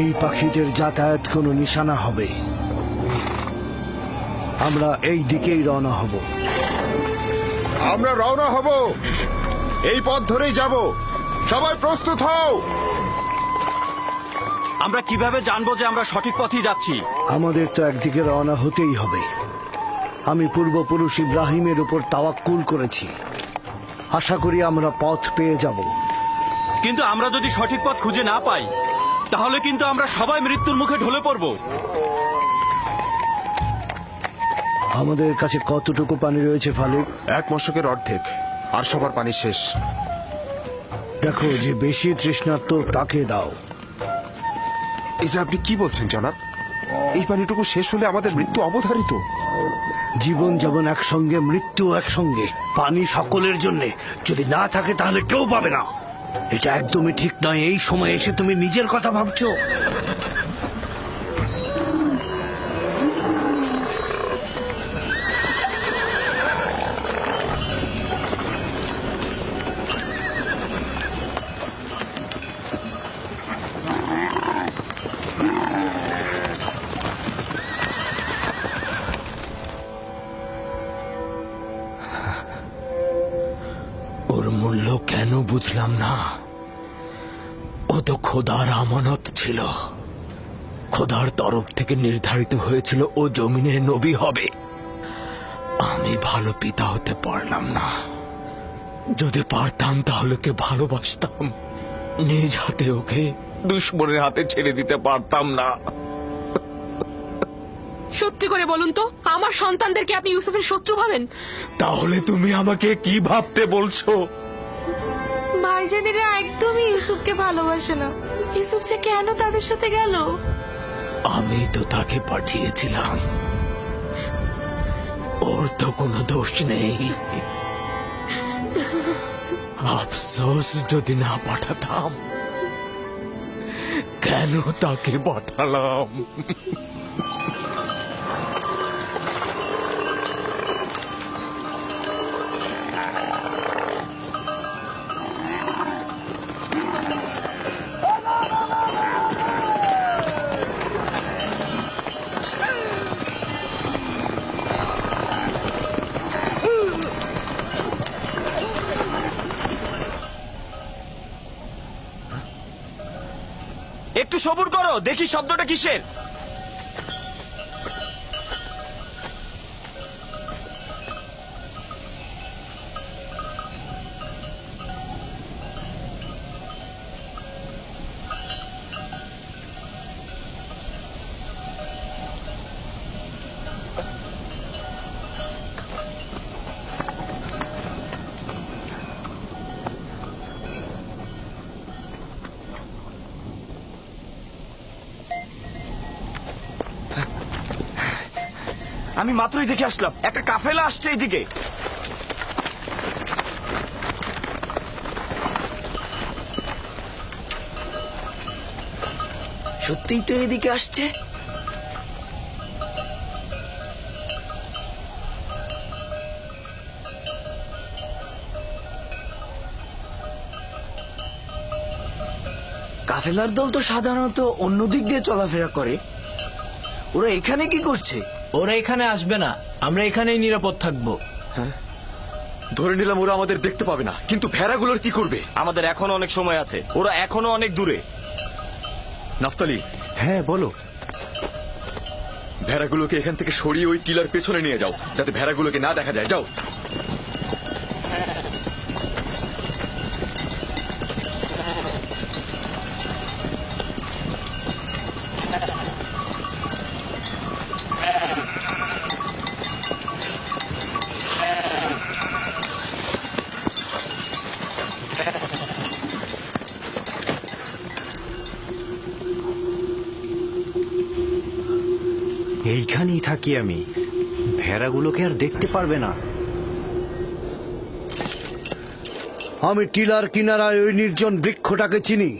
এই পাখিদের যাতায়াত কোনো নিশানা হবে, আমরা এই দিকেই রওনা হব। আমরা রওনা হব, এই পথ ধরেই যাব, সবাই প্রস্তুত হও। আমরা কিভাবে জানবো যে আমরা সঠিক পথেই যাচ্ছি? আমাদের তো একদিকে রওনা হতেই হবে। আমি পূর্বপুরুষ ইব্রাহিমের উপর তাওয়াক্কুল করেছি, আশা করি আমরা পথ পেয়ে যাব। কিন্তু আমরা যদি সঠিক পথ খুঁজে না পাই, তাহলে কিন্তু আমরা সবাই মৃত্যুর মুখে ঢলে পড়ব। আমাদের কাছে কতটুকু পানি রয়েছে ফালিক? 1 মশকের অর্ধেক, আর সবার পানি শেষ। দেখো, যে বেশি তৃষ্ণার্ত তাকে দাও। এটা আপনি কি বলছেন জনাব? এই পানিটুকু শেষ হলে আমাদের মৃত্যু অবধারিত। জীবন যেমন একসঙ্গে, মৃত্যু একসঙ্গে। পানি সকলের জন্য, যদি না থাকে তাহলে কেউ পাবে না। এটা একদমই ঠিক নয়। এই সময় এসে তুমি নিজের কথা ভাবছো। ওর মূল্য কেন বুঝলাম না। ও তো খোদার আমানত ছিল, খোদার তরফ থেকে নির্ধারিত হয়েছিল ও জমিনের নবী হবে। আমি ভালো পিতা হতে পারলাম না। যদি পারতাম তাহলে ওকে ভালোবাসতাম, নিজ হাতে ওকে দুশ্মনের হাতে ছেড়ে দিতে পারতাম না। সত্যি করে বলুন তো, আমার সন্তানদেরকে আপনি ইউসুফের শত্রু ভাবেন? তাহলে তুমি আমাকে কি ভাবতে বলছো? ভাইজানেরা একদমই ইউসুফকে ভালোবাসে না। ইউসুফ যে কেন তাদের সাথে গেল? আমি তো তাকে পাঠিয়েছিলাম, ওর তো কোনো দোষ নেই। আফসোস যদি না পাঠাতাম। কেন তাকে পাঠালাম? একটু সবুর করো, দেখি শব্দটা কিসের। আমি মাত্রই দেখে আসলাম, একটা কাফেলা আসছে এইদিকে। সত্যিই তো এদিকে আসছে। কাফেলার দল তো সাধারণত অন্য দিক দিয়ে চলাফেরা করে, ওরা এখানে কি করছে? ওরা এখানে আসবে না, আমরা এখানেই নিরাপদ থাকবো। ধরে নিলাম ওরা আমাদের দেখতে পাবে না, কিন্তু ভেড়াগুলোর কি করবে? আমাদের এখনো অনেক সময় আছে, ওরা এখনো অনেক দূরে। নাফতালি, হ্যাঁ বলো। ভেড়াগুলোকে এখান থেকে সরিয়ে ওই টিলার পেছনে নিয়ে যাও, যাতে ভেড়াগুলোকে না দেখা যায়। যাও। এইখানেই থাকি আমি, ভেড়াগুলোকে আর দেখতে পারবে না। আমি টিলার কিনারায় ওই নির্জন বৃক্ষটাকে চিনি।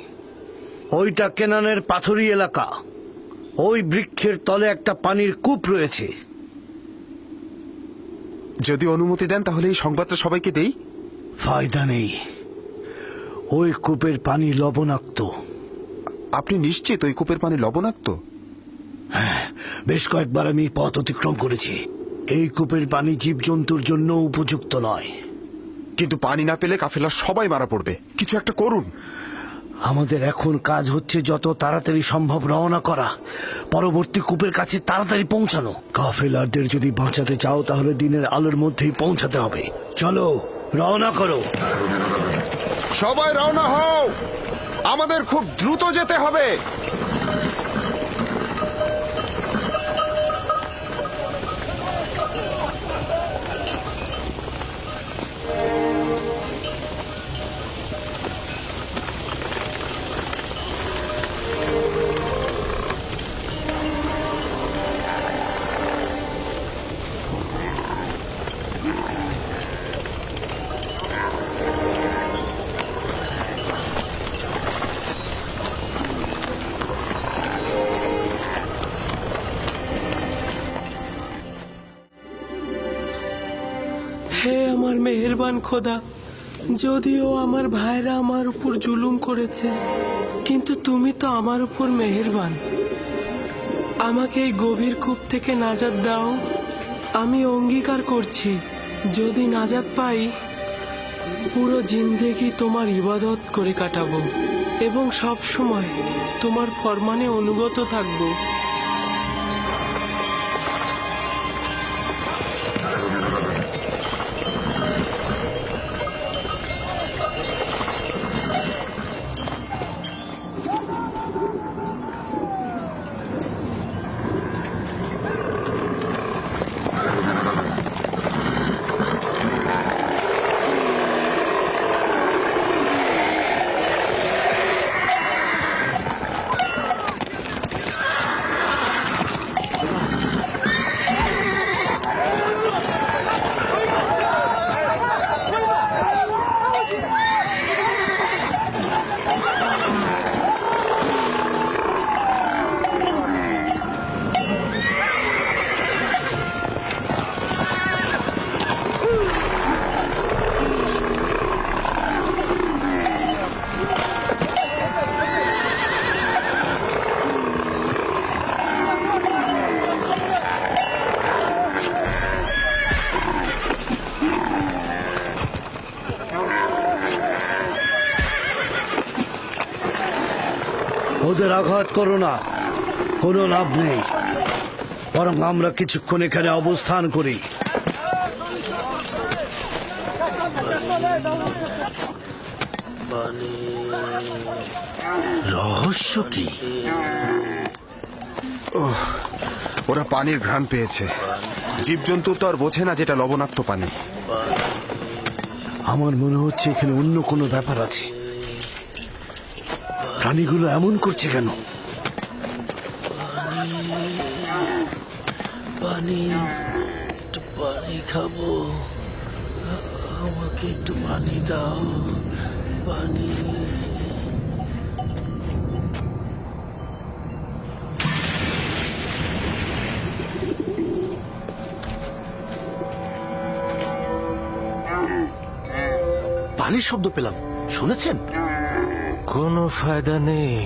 ওইটা কেনানের পাথুরি এলাকা। ওই বৃক্ষের তলে একটা পানির কূপ রয়েছে। যদি অনুমতি দেন তাহলে এই সংবাদটা সবাইকে দেই। ফায়দা নেই, ওই কূপের পানি লবণাক্ত। আপনি নিশ্চিত ওই কূপের পানি লবণাক্ত? হ্যাঁ, বেশ কয়েকবার আমি পথ অতিক্রম করেছি। এই কূপের পানি জীবজন্তুর জন্য উপযুক্ত নয়। কিন্তু পানি না পেলে কাফেলার সবাই মারা পড়বে, কিছু একটা করুন। আমাদের এখন কাজ হচ্ছে যত তাড়াতাড়ি সম্ভব রওনা করা, পরবর্তী কূপের কাছে তাড়াতাড়ি পৌঁছানো। কাফেলারদের যদি বাঁচাতে চাও তাহলে দিনের আলোর মধ্যেই পৌঁছাতে হবে। চলো, রওনা করো। সবাই রওনা হও, আমাদের খুব দ্রুত যেতে হবে। হে আমার মেহেরবান খোদা, যদিও আমার ভাইরা আমার উপর জুলুম করেছে, কিন্তু তুমি তো আমার উপর মেহেরবান। আমাকে এই গভীর কূপ থেকে নাজাত দাও। আমি অঙ্গীকার করছি, যদি নাজাত পাই পুরো জিন্দেগি তোমার ইবাদত করে কাটাবো এবং সব সময় তোমার ফরমানে অনুগত থাকবো। ওদের আঘাত করো না, কোনো লাভ নেই। বরং আমরা কিছুক্ষণ এখানে অবস্থান করি। রহস্য কি? ওরা পানির ঘ্রাণ পেয়েছে। জীবজন্তু তো আর বোঝে না যেটা লবণাক্ত পানি। আমার মনে হচ্ছে এখানে অন্য কোনো ব্যাপার আছে। প্রাণীগুলো এমন করছে কেন? পানি, একটু পানি খাবো, আমাকে একটু পানি দাও, পানি। পানির শব্দ পেলাম, শুনেছেন? কোনো ফায়দা নেই,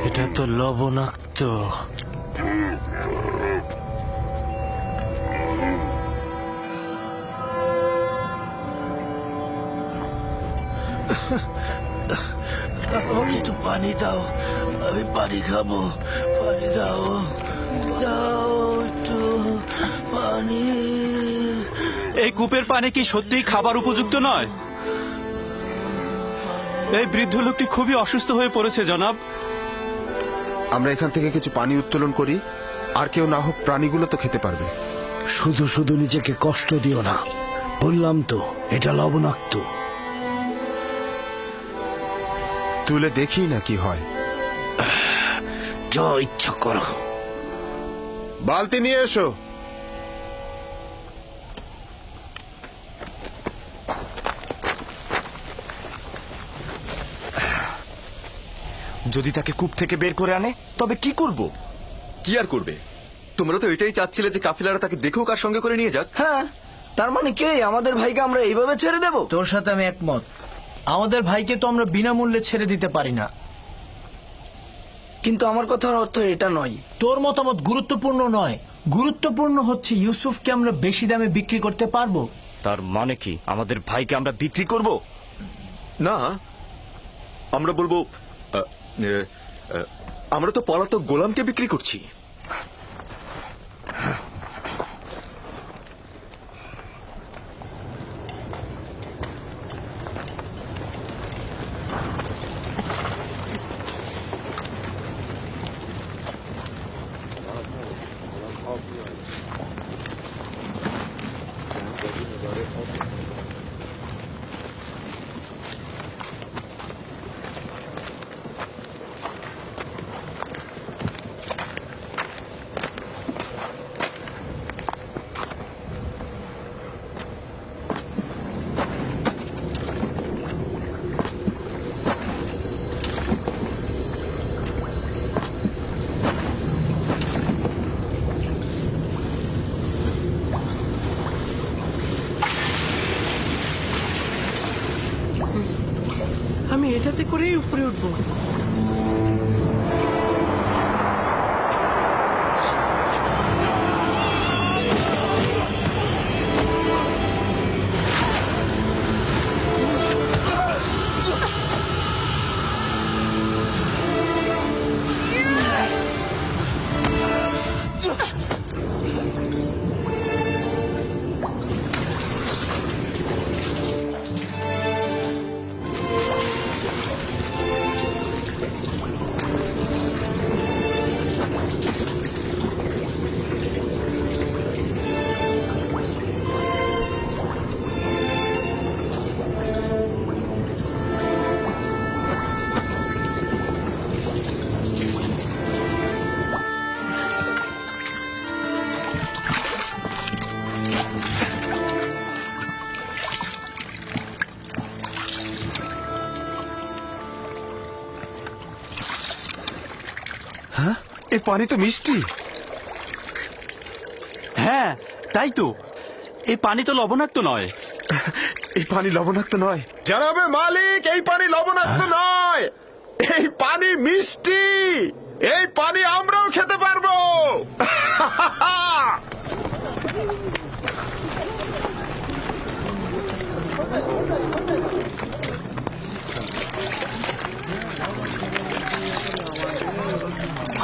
এটা তো লবণাক্ত। আমাকে একটু পানি দাও, আমি পানি খাবো। পানি দাও, দাও একটু পানি। এই কূপের পানি কি সত্যিই খাবার উপযুক্ত নয়? এই বৃদ্ধ লোকটি খুবই অসুস্থ হয়ে পড়েছে জনাব। আমরা এখান থেকে কিছু পানি উত্তোলন করি, আর কেউ না হোক প্রাণীগুলো তো খেতে পারবে। শুধু শুধু নিজেকে কষ্ট দিও না, বললাম তো এটা লবণাক্ত। তুলে দেখি না কি হয়। যা ইচ্ছা করো। বালতি নিয়ে এসো। যদি তাকে কূপ থেকে বের করে আনে তবে কি করব? কি আর করবে? তোমরা তো এটাই চাচ্ছিলে যে কাফিলারা তাকে দেখুক আর সঙ্গে করে নিয়ে যাক। হ্যাঁ, তার মানে কে আমাদের ভাইকে আমরা এইভাবে ছেড়ে দেব? তোর সাথে আমি একমত। আমাদের ভাইকে তো আমরা বিনামূল্যে ছেড়ে দিতে পারি না। কিন্তু আমার কথার অর্থ এটা নয়। তোর মতামত গুরুত্বপূর্ণ নয়, গুরুত্বপূর্ণ হচ্ছে ইউসুফকে আমরা বেশি দামে বিক্রি করতে পারবো। তার মানে কি আমাদের ভাইকে আমরা বিক্রি করব? না, আমরা বলবো আমরা তো পলাতক গোলামকে বিক্রি করছি। আমি এটাতে করেই উপরে উঠবো। হ্যাঁ, এই পানি তো মিষ্টি। হ্যাঁ তাই তো, এই পানি তো লবণাক্ত নয়। এই পানি লবণাক্ত নয় জানাবে মালিক, এই পানি লবণাক্ত নয়, এই পানি মিষ্টি। এই পানি আমরাও খেতে পারবো।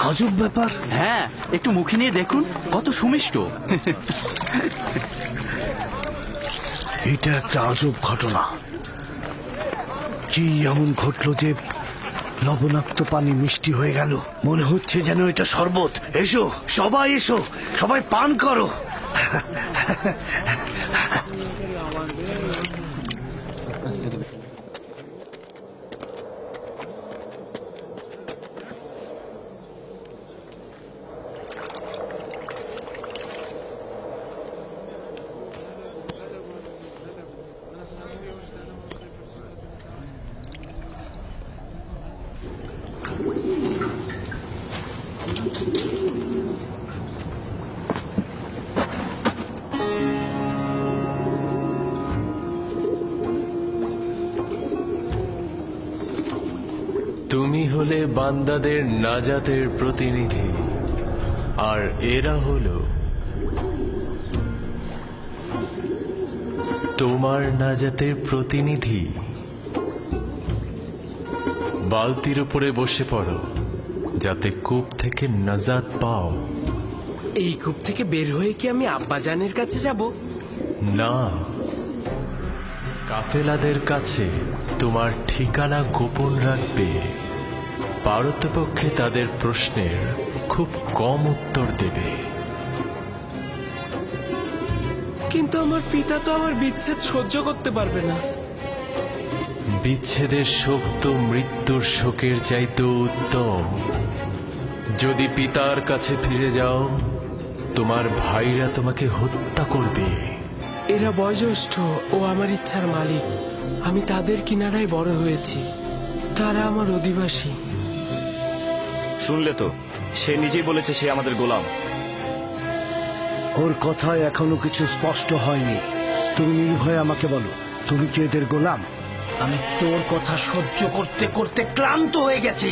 আজব ব্যাপার। হ্যাঁ, একটু মুখে নিয়ে দেখুন, কত সুমিষ্ট। এটা একটা আজব ঘটনা। কি এমন ঘটলো যে লবণাক্ত পানি মিষ্টি হয়ে গেল? মনে হচ্ছে যেন এটা শরবত। এসো সবাই, এসো সবাই পান করো। তুমি হলে বান্দাদের নাজাতের প্রতিনিধি, আর এরা হলো তোমার নাজাতের প্রতিনিধি। বালতির উপরে বসে পড়ো যাতে কূপ থেকে নাজাত পাও। এই কূপ থেকে বের হয়ে কি আমি আব্বাজানের কাছে যাব? না, কাফেলাদের কাছে তোমার ঠিকানা গোপন রাখবে। পারতপক্ষে তাদের প্রশ্নের খুব কম উত্তর দেবে। কিন্তু আমার পিতা তো আমার বিচ্ছেদ সহ্য করতে পারবে না। বিচ্ছেদের শোক তো মৃত্যুর শোকের চাইতেও উত্তম। যদি পিতার কাছে ফিরে যাও, তোমার ভাইরা তোমাকে হত্যা করবে। এরা বয়োজ্যেষ্ঠ ও আমার ইচ্ছার মালিক। আমি তাদের কিনারায় বড় হয়েছি, তারা আমার অধিবাসী। শুনলে তো, সে নিজেই বলেছে সে আমাদের গোলাম। ওর কথায় এখনো কিছু স্পষ্ট হয়নি। তুমি নির্ভয়ে আমাকে বলো, তুমি কি এদের গোলাম? আমি তোর কথা সহ্য করতে করতে ক্লান্ত হয়ে গেছি।